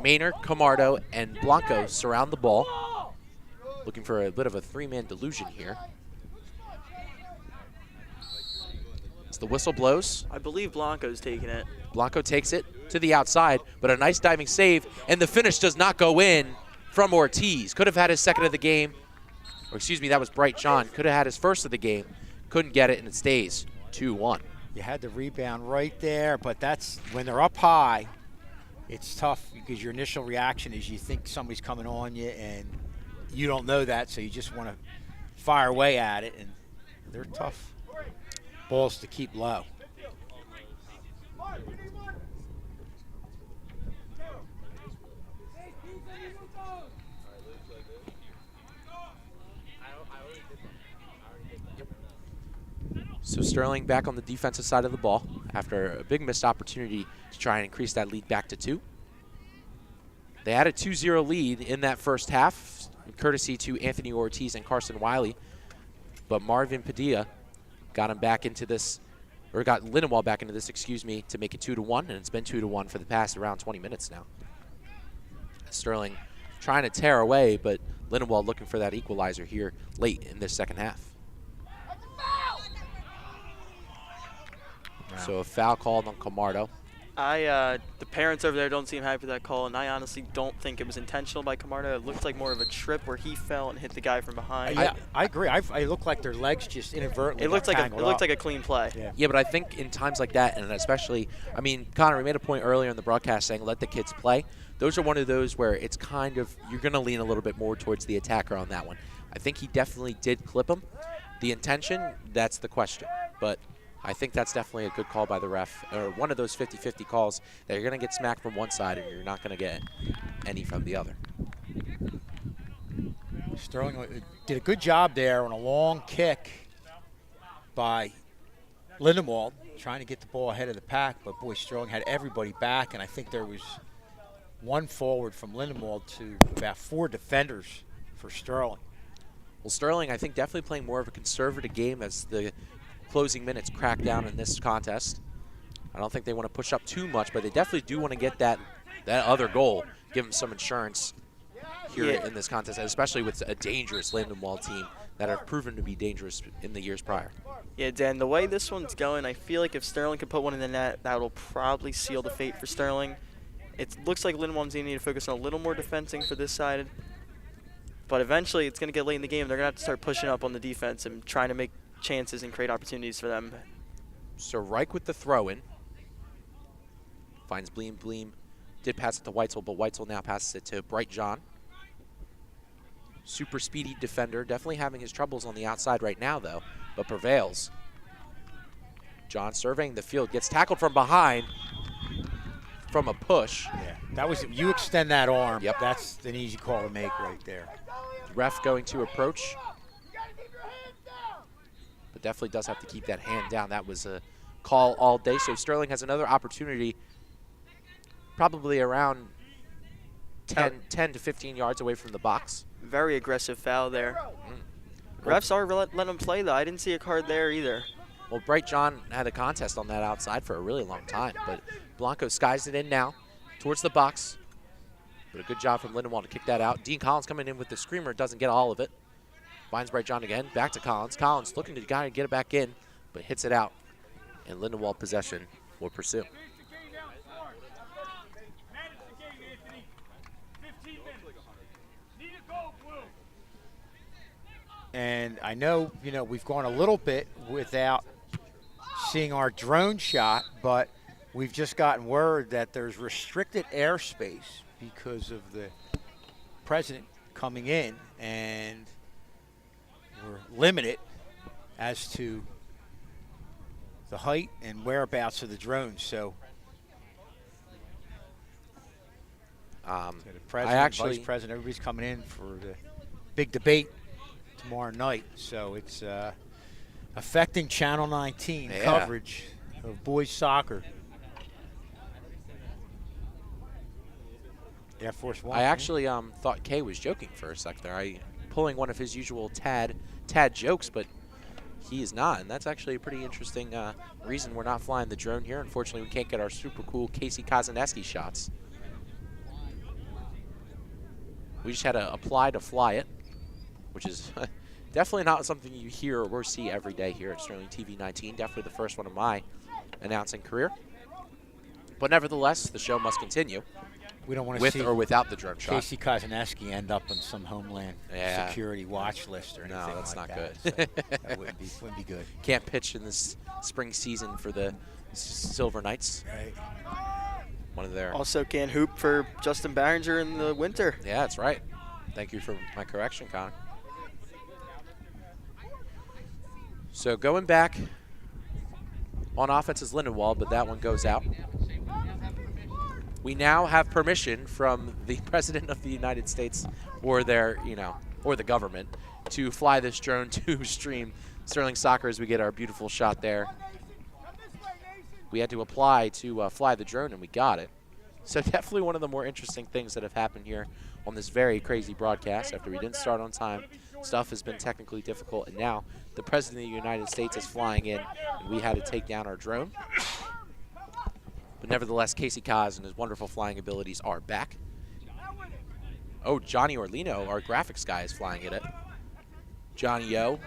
A: Maynor, Camardo, and Blanco surround the ball. Looking for a bit of a three-man delusion here. As the whistle blows.
B: I believe Blanco's taking it.
A: Blanco takes it to the outside, but a nice diving save, and the finish does not go in from Ortiz. Could have had his second of the game. Or excuse me, that was Bright John. Could have had his first of the game. Couldn't get it, and it stays 2-1.
L: You had the rebound right there, but that's when they're up high, it's tough because your initial reaction is you think somebody's coming on you, and you don't know that, so you just want to fire away at it, and they're tough balls to keep low.
A: So Sterling back on the defensive side of the ball after a big missed opportunity to try and increase that lead back to 2. They had a 2-0 lead in that first half, courtesy to Anthony Ortiz and Carson Wiley. But Marvin Padilla got him back into this, or got Lindenwold back into this, excuse me, to make it 2-1, and it's been 2-1 for the past around 20 minutes now. Sterling trying to tear away, but Lindenwold looking for that equalizer here late in this second half. So a foul called on Camardo.
B: The parents over there don't seem happy with that call, and I honestly don't think it was intentional by Camardo. It looked like more of a trip where he fell and hit the guy from behind.
L: Yeah, I agree. It looked like their legs just inadvertently.
B: It looked like a clean play.
A: Yeah, but I think in times like that, and especially, I mean, Connor, we made a point earlier in the broadcast saying let the kids play. Those are one of those where it's kind of, you're going to lean a little bit more towards the attacker on that one. I think he definitely did clip him. The intention, that's the question. But I think that's definitely a good call by the ref, or one of those 50-50 calls that you're going to get smacked from one side and you're not going to get any from the other.
L: Sterling did a good job there on a long kick by Lindenwold, trying to get the ball ahead of the pack, but boy, Sterling had everybody back, and I think there was one forward from Lindenwold to about 4 defenders for Sterling.
A: Well, Sterling, I think, definitely playing more of a conservative game as the closing minutes crack down in this contest. I don't think they want to push up too much, but they definitely do want to get that other goal, give them some insurance here in this contest, especially with a dangerous Lindenwold team that have proven to be dangerous in the years prior.
B: Yeah, Dan, the way this one's going, I feel like if Sterling could put one in the net, that will probably seal the fate for Sterling. It looks like Lindenwold's going to need to focus on a little more defending for this side. But eventually, it's going to get late in the game. They're going to have to start pushing up on the defense and trying to make chances and create opportunities for them.
A: So Reich with the throw-in. Finds Bleem. Bleem did pass it to Weitzel, but Weitzel now passes it to Bright John. Super speedy defender. Definitely having his troubles on the outside right now, though, but prevails. John surveying the field. Gets tackled from behind from a push.
L: Yeah, that was, you extend that arm.
A: Yep.
L: That's an easy call to make right there.
A: Ref going to approach. But definitely does have to keep that hand down. That was a call all day. So Sterling has another opportunity, probably around 10 to 15 yards away from the box.
B: Very aggressive foul there. Refs are letting him play, though. I didn't see a card there either.
A: Well, Bright John had a contest on that outside for a really long time, but Blanco skies it in now towards the box. But a good job from Lindenwold to kick that out. Dean Collins coming in with the screamer, doesn't get all of it. Finds Bright John again, back to Collins. Collins looking to get it back in, but hits it out. And Lindenwold possession will pursue.
L: And I know, we've gone a little bit without seeing our drone shot, but we've just gotten word that there's restricted airspace because of the president coming in, and we're limited as to the height and whereabouts of the drones. So, the president, vice president, everybody's coming in for the big debate tomorrow night. So it's affecting Channel 19 coverage of boys soccer. Air Force One.
A: I actually thought Kay was joking for a sec there. Pulling one of his usual tad jokes, but he is not, and that's actually a pretty interesting reason we're not flying the drone here. Unfortunately, we can't get our super cool Casey Kazaneski shots. We just had to apply to fly it, which is definitely not something you hear or see every day here at Sterling TV 19. Definitely the first one of my announcing career. But nevertheless, the show must continue.
L: We don't want to
A: with
L: see
A: or without the drone shot.
L: Casey Kazaneski end up on some Homeland Security watch list or anything.
A: No, that's
L: like
A: not
L: that.
A: good.
L: So that wouldn't be good.
A: Can't pitch in this spring season for the Silver Knights.
L: Right.
B: One of their. Also can't hoop for Justin Barringer in the winter.
A: Yeah, that's right. Thank you for my correction, Connor. So going back on offense is Lindenwold, but that one goes out. We now have permission from the President of the United States or or the government to fly this drone to stream Sterling Soccer as we get our beautiful shot there. We had to apply to fly the drone, and we got it. So definitely one of the more interesting things that have happened here on this very crazy broadcast. After we didn't start on time, stuff has been technically difficult, and now the President of the United States is flying in, and we had to take down our drone. But nevertheless, Casey Kaz and his wonderful flying abilities are back. Oh, Johnny Orlino, our graphics guy, is flying it. Johnny O,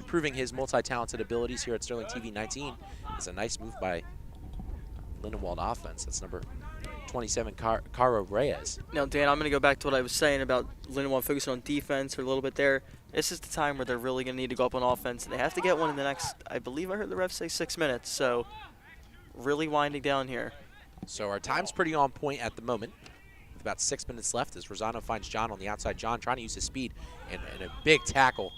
A: proving his multi-talented abilities here at Sterling TV 19 It's a nice move by Lindenwold offense. That's number 27, Caro Reyes.
B: Now, Dan, I'm going to go back to what I was saying about Lindenwold focusing on defense for a little bit there. This is the time where they're really going to need to go up on offense. They have to get one in the next, I believe I heard the ref say 6 minutes. So really winding down here.
A: So our time's pretty on point at the moment. With about 6 minutes left as Rosano finds John on the outside. John trying to use his speed and a big tackle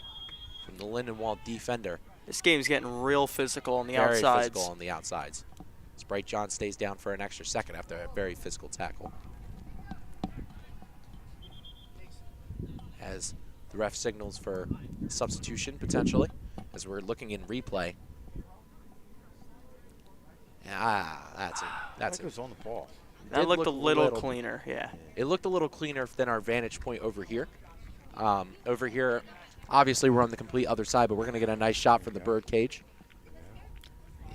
A: from the Lindenwold defender.
B: This game's getting real physical on the
A: Very
B: outsides.
A: physical on the outsides. Sprite John stays down for an extra second after a very physical tackle. As the ref signals for substitution potentially, as we're looking in replay. That's it. That's it.
L: was on the ball.
B: That looked a little cleaner, yeah.
A: It looked a little cleaner than our vantage point over here. Over here, obviously we're on the complete other side, but we're going to get a nice shot from the bird cage.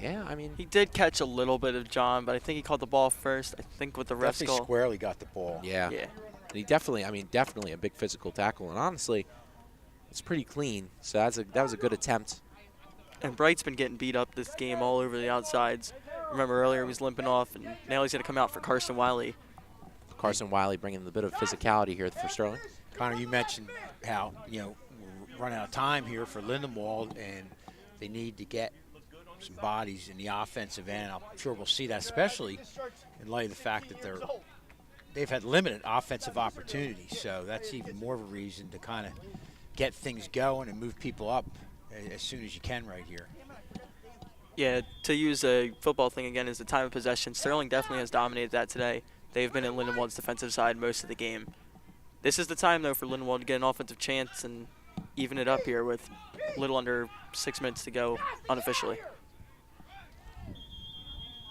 A: Yeah, I mean,
B: he did catch a little bit of John, but I think he caught the ball first. I think with the ref's
L: Definitely
B: call.
L: squarely got the ball.
A: Yeah.
B: Yeah.
A: And he definitely, I mean, definitely a big physical tackle. And honestly, it's pretty clean. So that was a good attempt.
B: And Bright's been getting beat up this game all over the outsides. Remember earlier he was limping off, and now he's going to come out for Carson Wiley.
A: Carson Wiley bringing a bit of physicality here for Sterling.
L: Connor, you mentioned how, we're running out of time here for Lindenwold, and they need to get some bodies in the offensive end. I'm sure we'll see that, especially in light of the fact that they've had limited offensive opportunities. So that's even more of a reason to kind of get things going and move people up as soon as you can right here.
B: Yeah, to use a football thing again is the time of possession. Sterling definitely has dominated that today. They've been in Lindenwold's defensive side most of the game. This is the time, though, for Lindenwold to get an offensive chance and even it up here with a little under 6 minutes to go unofficially.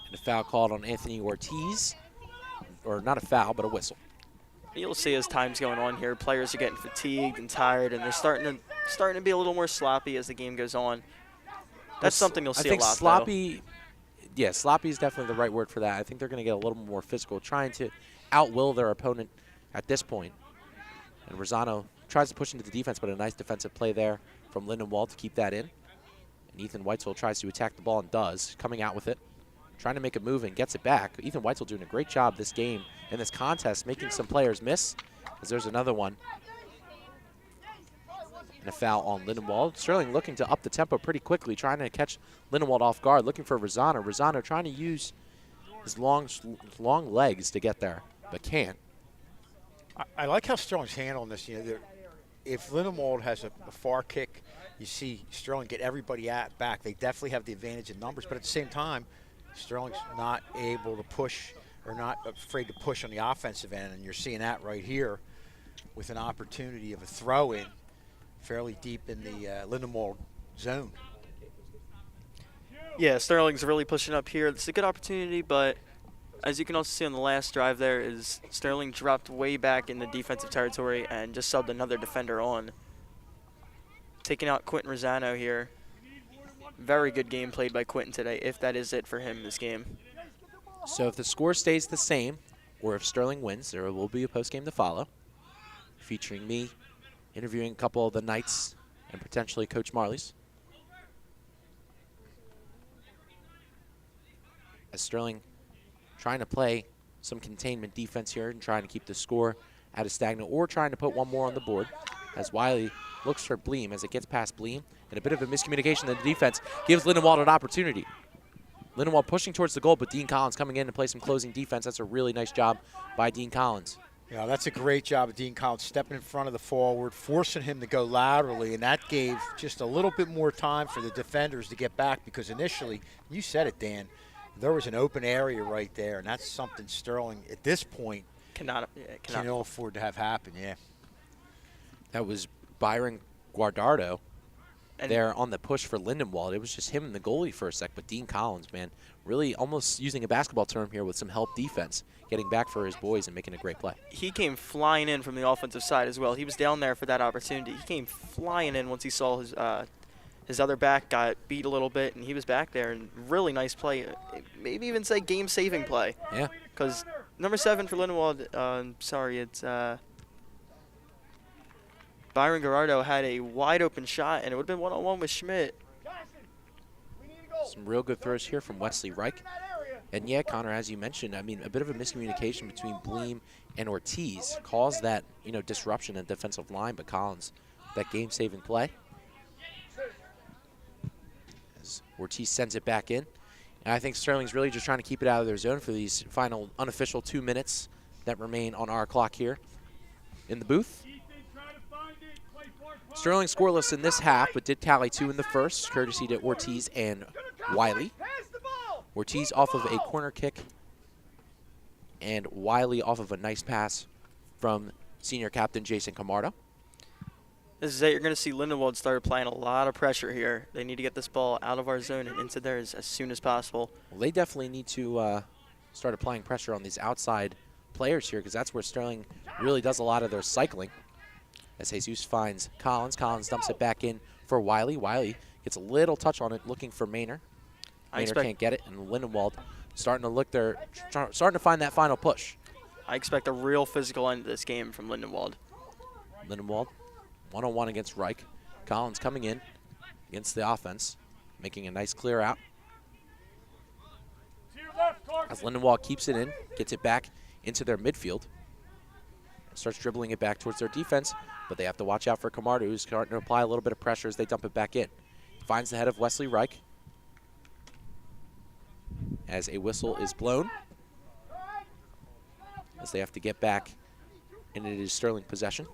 A: And a foul called on Anthony Ortiz. Or not a foul, but a whistle.
B: You'll see as time's going on here, players are getting fatigued and tired, and they're starting to be a little more sloppy as the game goes on. That's something you'll see a lot,
A: I think sloppy, yeah, sloppy is definitely the right word for that. I think they're going to get a little more physical, trying to outwill their opponent at this point. And Rosano tries to push into the defense, but a nice defensive play there from Lindenwold to keep that in. And Ethan Weitzel tries to attack the ball and does, coming out with it. Trying to make a move and gets it back. Ethan Weitzel doing a great job this game in this contest, making some players miss, as there's another one. And a foul on Lindenwold. Sterling looking to up the tempo pretty quickly, trying to catch Lindenwold off guard, looking for Rosano. Rosano trying to use his long legs to get there, but can't.
L: I like how Sterling's handling this. If Lindenwold has a far kick, you see Sterling get everybody back. They definitely have the advantage in numbers, but at the same time, Sterling's not able to push or not afraid to push on the offensive end, and you're seeing that right here with an opportunity of a throw-in fairly deep in the Lindenwold zone.
B: Yeah, Sterling's really pushing up here. It's a good opportunity, but as you can also see on the last drive there is Sterling dropped way back in the defensive territory and just subbed another defender on. Taking out Quentin Rosano here. Very good game played by Quentin today, if that is it for him this game.
A: So if the score stays the same, or if Sterling wins, there will be a postgame to follow, featuring me interviewing a couple of the Knights and potentially Coach Marley's. As Sterling trying to play some containment defense here and trying to keep the score at a stagnant, or trying to put one more on the board, as Wiley looks for Bleem as it gets past Bleem, and a bit of a miscommunication in the defense gives Lindenwold an opportunity. Lindenwold pushing towards the goal, but Dean Collins coming in to play some closing defense. That's a really nice job by Dean Collins.
L: Yeah, that's a great job of Dean Collins stepping in front of the forward, forcing him to go laterally, and that gave just a little bit more time for the defenders to get back, because initially, you said it, Dan, there was an open area right there, and that's something Sterling, at this point, cannot afford to have happen, yeah.
A: That was Byron Guardardo there on the push for Lindenwold. It was just him and the goalie for a sec, but Dean Collins, man, really almost using a basketball term here with some help defense, getting back for his boys and making a great play.
B: He came flying in from the offensive side as well. He was down there for that opportunity. He came flying in once he saw his other back got beat a little bit, and he was back there, and really nice play. Maybe even say game-saving play.
A: Yeah.
B: Because number 7 for Lindenwold, it's Byron Guardardo had a wide-open shot, and it would have been one-on-one with Schmidt.
A: Some real good throws here from Wesley Reich. And yeah, Connor, as you mentioned, I mean, a bit of a miscommunication between Bleem and Ortiz caused that, disruption in defensive line, but Collins, that game-saving play. As Ortiz sends it back in. And I think Sterling's really just trying to keep it out of their zone for these final unofficial 2 minutes that remain on our clock here in the booth. Sterling scoreless in this half, but did tally 2 in the first, courtesy to Ortiz and Wiley. Ortiz off of a corner kick, and Wiley off of a nice pass from senior captain Jason Camardo.
B: This is it. You're going to see Lindenwold start applying a lot of pressure here. They need to get this ball out of our zone and into theirs as soon as possible.
A: Well, they definitely need to start applying pressure on these outside players here, because that's where Sterling really does a lot of their cycling. As Jesus finds Collins. Collins dumps it back in for Wiley. Wiley gets a little touch on it, looking for Maynor. Maynor can't get it, and Lindenwold starting to look there, starting to find that final push.
B: I expect a real physical end to this game from Lindenwold.
A: Lindenwold, one-on-one against Reich. Collins coming in against the offense, making a nice clear out. As Lindenwold keeps it in, gets it back into their midfield. Starts dribbling it back towards their defense, but they have to watch out for Camardo, who's starting to apply a little bit of pressure as they dump it back in. Finds the head of Wesley Reich as a whistle is blown, as they have to get back, and it is Sterling possession.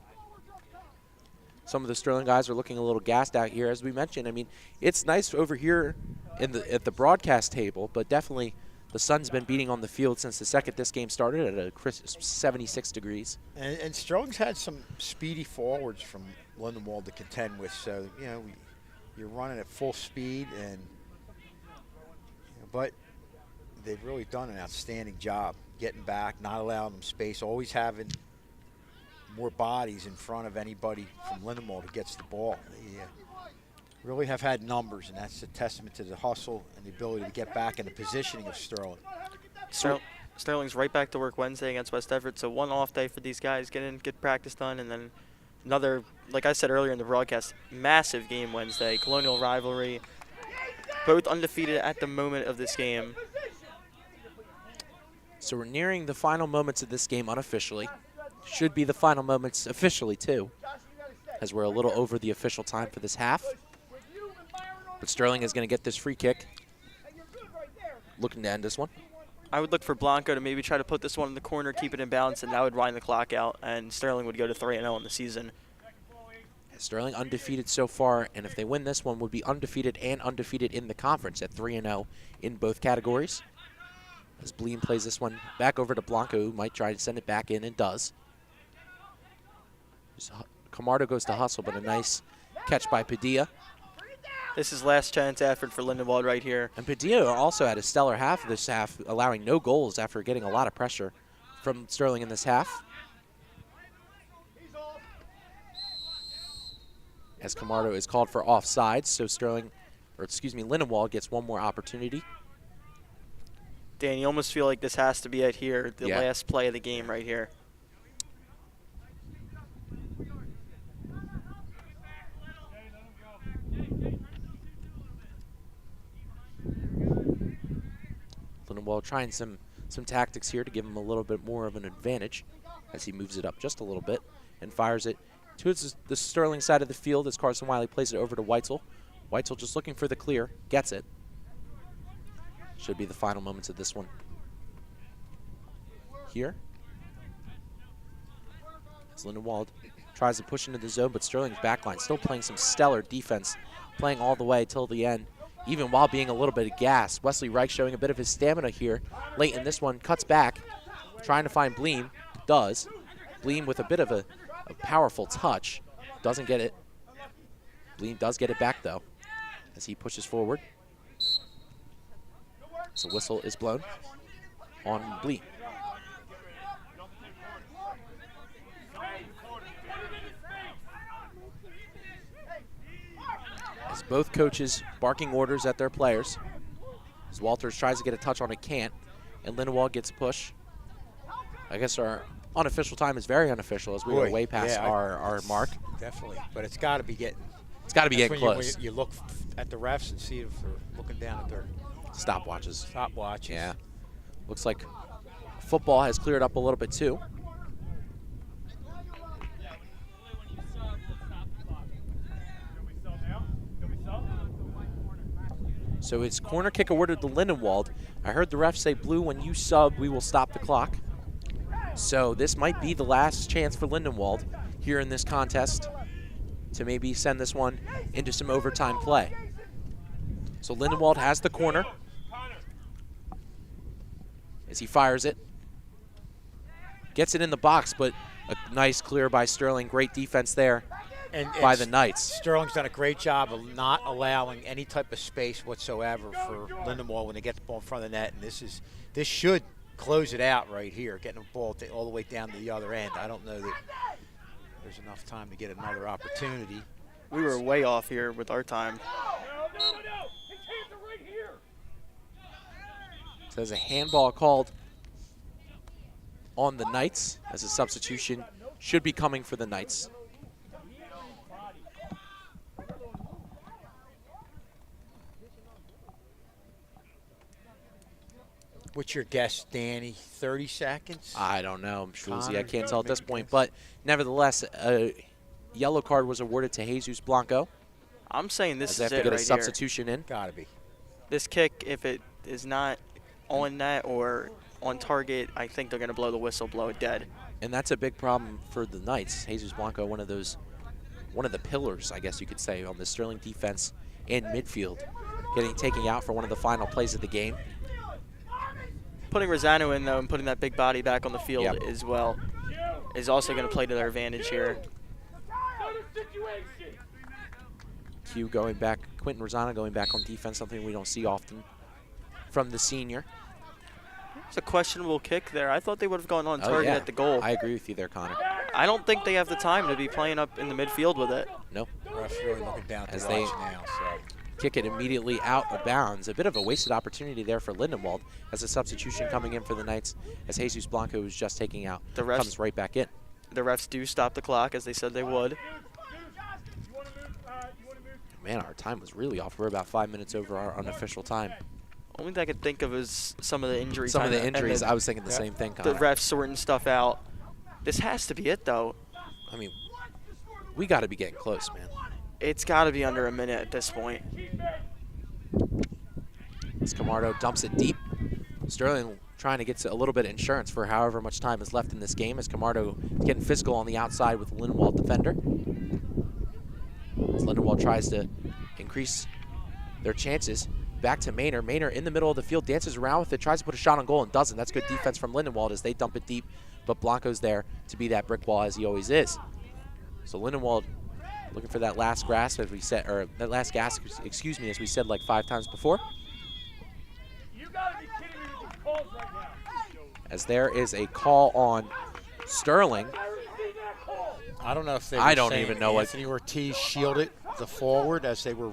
A: Some of the Sterling guys are looking a little gassed out here, as we mentioned. I mean, it's nice over here at the broadcast table, but definitely the sun's been beating on the field since the second this game started at a crisp 76 degrees.
L: And Sterling's had some speedy forwards from Lindenwold to contend with, so you're running at full speed, and but they've really done an outstanding job getting back, not allowing them space, always having more bodies in front of anybody from Lindenwold who gets the ball. They really have had numbers, and that's a testament to the hustle and the ability to get back and the positioning of Sterling.
B: Sterling's right back to work Wednesday against West Everett, so one off day for these guys, get in, get practice done, and then another, like I said earlier in the broadcast, massive game Wednesday, Colonial rivalry, both undefeated at the moment of this game.
A: So we're nearing the final moments of this game unofficially. Should be the final moments officially, too, as we're a little over the official time for this half. But Sterling is going to get this free kick. Looking to end this one.
B: I would look for Blanco to maybe try to put this one in the corner, keep it in balance, and that would wind the clock out, and Sterling would go to 3-0 in the season.
A: Sterling undefeated so far, and if they win this one, would be undefeated and undefeated in the conference at 3-0 in both categories. As Bleem plays this one back over to Blanco, who might try to send it back in and does. Camardo goes to hustle, but a nice catch by Padilla.
B: This is last chance effort for Lindenwold right here.
A: And Padilla also had a stellar half this half, allowing no goals after getting a lot of pressure from Sterling in this half. As Camardo is called for offsides, so Lindenwold gets one more opportunity.
B: Dan, you almost feel like this has to be it here, the last play of the game right here.
A: Lindenwold trying some tactics here to give him a little bit more of an advantage as he moves it up just a little bit and fires it towards the Sterling side of the field as Carson Wiley plays it over to Weitzel. Weitzel just looking for the clear, gets it. Should be the final moments of this one. Here. As Lindenwold tries to push into the zone, but Sterling's backline still playing some stellar defense, playing all the way till the end, even while being a little bit of gas. Wesley Reich showing a bit of his stamina here late in this one, cuts back, trying to find Bleem, does. Bleem with a bit of a powerful touch, doesn't get it. Bleem does get it back though, as he pushes forward. So whistle is blown on Bleem. As both coaches barking orders at their players. As Walters tries to get a touch on it, can't. And Lindenwold gets a push. I guess our unofficial time is very unofficial as we are way past our mark.
L: Definitely, but it's got to be getting
A: It's got to be getting
L: When
A: close.
L: you look at the refs and see if they're looking down at their
A: Stopwatches.
L: stopwatches.
A: Yeah. Looks like football has cleared up a little bit too. So it's corner kick awarded to Lindenwold. I heard the ref say, blue, when you sub, we will stop the clock. So this might be the last chance for Lindenwold here in this contest to maybe send this one into some overtime play. So Lindenwold has the corner as he fires it. Gets it in the box, but a nice clear by Sterling. Great defense there by the Knights.
L: Sterling's done a great job of not allowing any type of space whatsoever for Lindenwold when they get the ball in front of the net. And this should close it out right here, getting the ball all the way down to the other end. I don't know that there's enough time to get another opportunity.
B: We were way off here with our time.
A: So there's a handball called on the Knights as a substitution should be coming for the Knights.
L: What's your guess, Danny? 30 seconds?
A: I don't know, Schulze. I
L: Connor,
A: can't tell at this
L: make a
A: point.
L: guess.
A: But nevertheless, a yellow card was awarded to Jesus Blanco.
B: I'm saying
A: as
B: this is
A: they have
B: it
A: to get
B: right
A: a substitution in.
L: Gotta be.
B: This kick, if it is not on net or on target, I think they're going to blow the whistle, blow it dead.
A: And that's a big problem for the Knights. Jesus Blanco, one of the pillars, I guess you could say, on the Sterling defense in midfield, getting taken out for one of the final plays of the game.
B: Putting Rosano in, though, and putting that big body back on the field
A: Yep.
B: as well is also going to play to their advantage here.
A: Q going back, Quentin Rosano going back on defense, something we don't see often from the senior.
B: It's a questionable kick there. I thought they would have gone on target at the goal.
A: I agree with you there, Connor.
B: I don't think they have the time to be playing up in the midfield with it.
A: No.
L: Ref's really looking down at
A: As
L: the
A: they
L: watch now. So.
A: kick it immediately out of bounds. A bit of a wasted opportunity there for Lindenwold as a substitution coming in for the Knights as Jesus Blanco, who's just taking out,
B: The refs-
A: comes right back in.
B: The refs do stop the clock, as they said they would.
A: Man, our time was really off. We're about 5 minutes over our unofficial time.
B: Only thing I could think of is some of the injuries.
A: Some of the injuries, I was thinking the same thing, Connor.
B: The refs sorting stuff out. This has to be it, though.
A: I mean, we got to be getting close, man.
B: It's got to be under a minute at this point.
A: As Camardo dumps it deep. Sterling trying to get a little bit of insurance for however much time is left in this game as Camardo is getting physical on the outside with the Lindenwold defender. As Lindenwold tries to increase their chances. Back to Maynard. Maynard in the middle of the field, dances around with it, tries to put a shot on goal and doesn't. That's good defense from Lindenwold as they dump it deep, but Blanco's there to be that brick wall as he always is. So Lindenwold looking for that last grasp, as we said, or that last gasp, excuse me, as we said like 5 times before.
C: You gotta be kidding me with these calls right now.
A: As there is a call on Sterling.
L: I don't know if they
A: I
L: were
A: don't
L: saying
A: even know what-
L: Anthony Ortiz shielded the forward as they were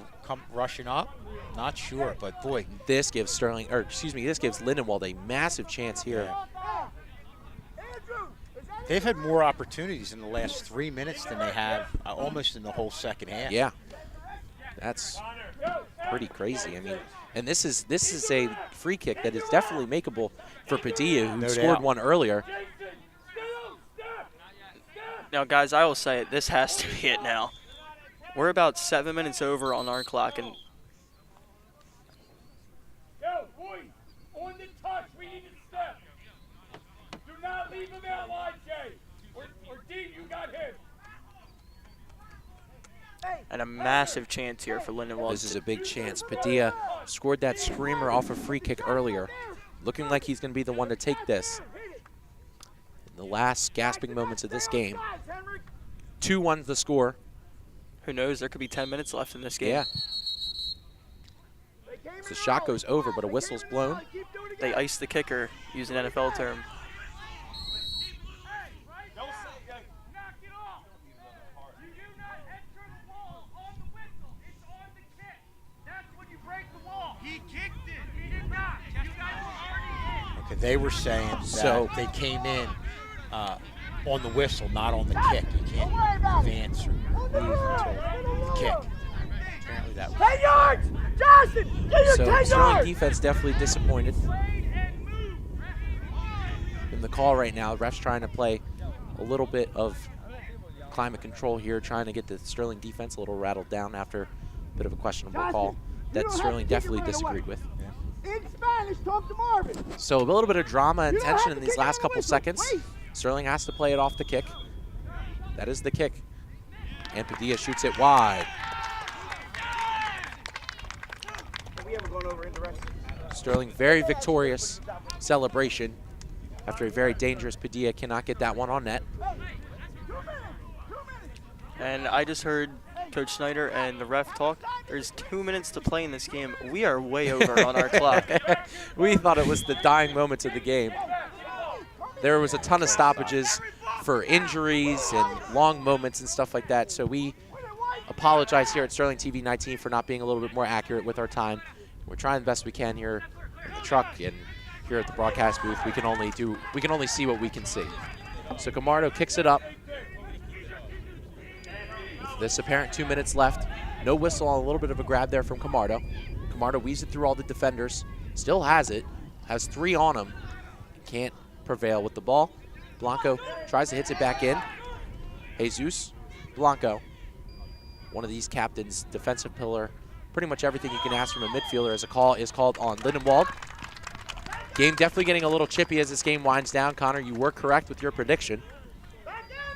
L: rushing up. Not sure, but boy.
A: This gives Sterling, or excuse me, this gives Lindenwold a massive chance here.
L: They've had more opportunities in the last 3 minutes than they have almost in the whole second half.
A: Yeah, that's pretty crazy. I mean, and this is a free kick that is definitely makeable for Padilla, who
L: No
A: scored
L: doubt.
A: one earlier.
B: Now, guys, I will say it. This has to be it now. We're about 7 minutes over on our clock, and
C: Yo, boys, on the touch, we need to step. Do not leave him out, Jay. Or D, you got him.
B: and a massive chance here for Lindenwold.
A: This is a big chance. Padilla scored that screamer off a free kick earlier. Looking like he's going to be the one to take this. In the last gasping moments of this game. 2-1 the score.
B: Who knows? There could be 10 minutes left in this game.
A: Yeah. So the shot goes over, but a whistle's blown.
B: They ice the kicker, using an NFL term.
L: Okay, they were saying that
A: So-
L: they came in on the whistle, not on the kick. You can't advance or move until the kick. that way.
C: 10 yards! Johnson, get your
A: So
C: 10
A: Sterling
C: yards!
A: defense definitely disappointed in the call right now. Refs trying to play a little bit of climate control here, trying to get the Sterling defense a little rattled down after a bit of a questionable call that Sterling definitely disagreed with.
C: In Spanish, talk to Marvin.
A: So a little bit of drama and
C: You don't
A: tension
C: have
A: in
C: to
A: these
C: kick it
A: last
C: in the
A: couple
C: whistle.
A: seconds.
C: Wait.
A: Sterling has to play it off the kick. That is the kick. And Padilla shoots it wide.
C: Have we ever gone over interest?
A: Sterling very victorious celebration after a very dangerous Padilla cannot get that one on net.
B: And I just heard Coach Snyder and the ref talk. There's 2 minutes to play in this game. We are way over on our clock.
A: We thought it was the dying moments of the game. There was a ton of stoppages for injuries and long moments and stuff like that. So we apologize here at Sterling TV 19 for not being a little bit more accurate with our time. We're trying the best we can here in the truck and here at the broadcast booth. We can only see what we can see. So Camardo kicks it up. With this apparent 2 minutes left, no whistle on a little bit of a grab there from Camardo. Camardo weaves it through all the defenders, still has it, has 3 on him, can't prevail with the ball. Blanco tries to hit it back in. Jesus Blanco, one of these captains, defensive pillar, pretty much everything you can ask from a midfielder as a call is called on Lindenwold. Game definitely getting a little chippy as this game winds down. Connor, you were correct with your prediction.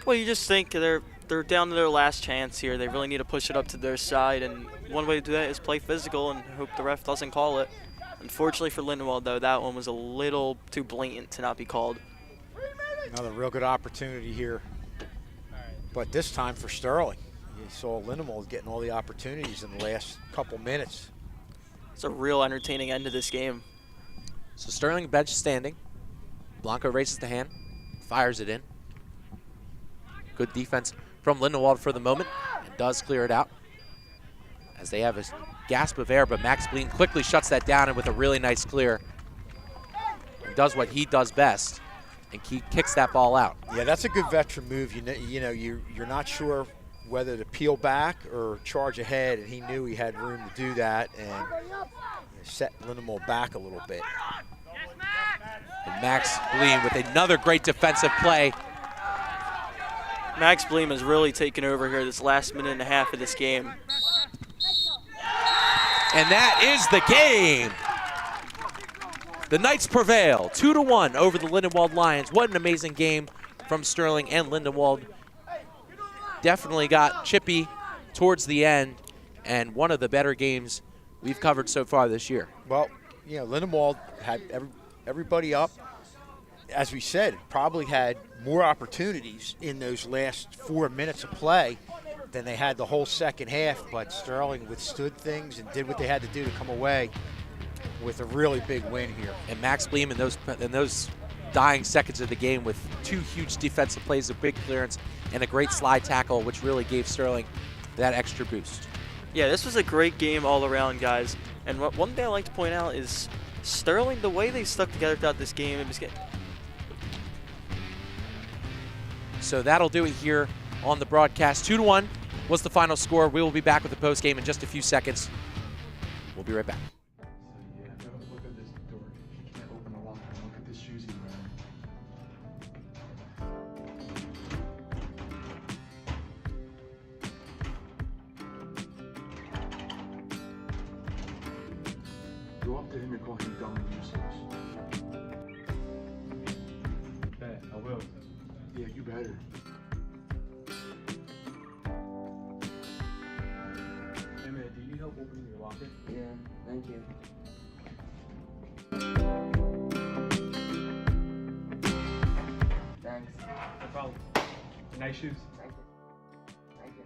B: Well, you just think they're down to their last chance here. They really need to push it up to their side, and one way to do that is play physical and hope the ref doesn't call it. Unfortunately for Lindenwold, though, that one was a little too blatant to not be called.
L: Another real good opportunity here, but this time for Sterling. You saw Lindenwold getting all the opportunities in the last couple minutes.
B: It's a real entertaining end to this game.
A: So Sterling bench standing. Blanco raises the hand, fires it in. Good defense from Lindenwold for the moment, and does clear it out. As they have a gasp of air, but Max Bleen quickly shuts that down and with a really nice clear. And does what he does best, and kicks that ball out.
L: Yeah, that's a good veteran move. You know, you're not sure whether to peel back or charge ahead, and he knew he had room to do that and set Lindenwold back a little bit.
A: And Max Bleen with another great defensive play.
B: Max Bleen has really taken over here this last minute and a half of this game.
A: And that is the game. The Knights prevail 2-1 over the Lindenwold Lions. What an amazing game from Sterling and Lindenwold. Definitely got chippy towards the end, and one of the better games we've covered so far this year.
L: Well, you know, Lindenwold had everybody up. As we said, probably had more opportunities in those last 4 minutes of play than they had the whole second half, but Sterling withstood things and did what they had to do to come away with a really big win here.
A: And Max Bleen in those dying seconds of the game with 2 huge defensive plays, a big clearance, and a great slide tackle, which really gave Sterling that extra boost.
B: Yeah, this was a great game all around, guys. And one thing I like to point out is Sterling, the way they stuck together throughout this game, it was getting...
A: So that'll do it here on the broadcast. 2-1 was the final score. We will be back with the post game in just a few seconds. We'll be right back.
J: Yeah, look at this door. You can't open the locker. Look at this shoes he's wearing. Go up to him and call him dumb and useless.
F: Bet, I will.
J: Yeah, you better.
F: Hey man, do you need help opening your locker?
G: Yeah, thank you. Thanks.
F: No problem. Nice shoes.
G: Thank you. Thank you.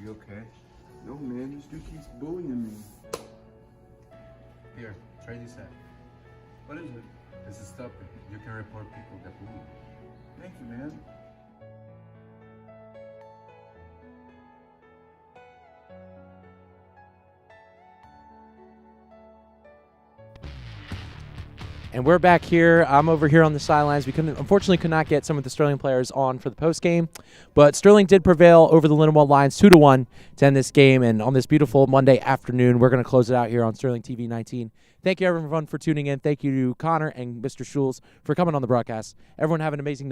J: you okay? No, man, this dude keeps bullying me.
F: Here, try this app.
J: What is it?
F: This is stop it. You can report people that bully you.
J: Thank you, man.
A: And we're back here. I'm over here on the sidelines. We unfortunately could not get some of the Sterling players on for the post game, but Sterling did prevail over the Lindenwold Lions 2-1 to end this game. And on this beautiful Monday afternoon, we're going to close it out here on Sterling TV 19. Thank you, everyone, for tuning in. Thank you to Connor and Mr. Schulz for coming on the broadcast. Everyone have an amazing night.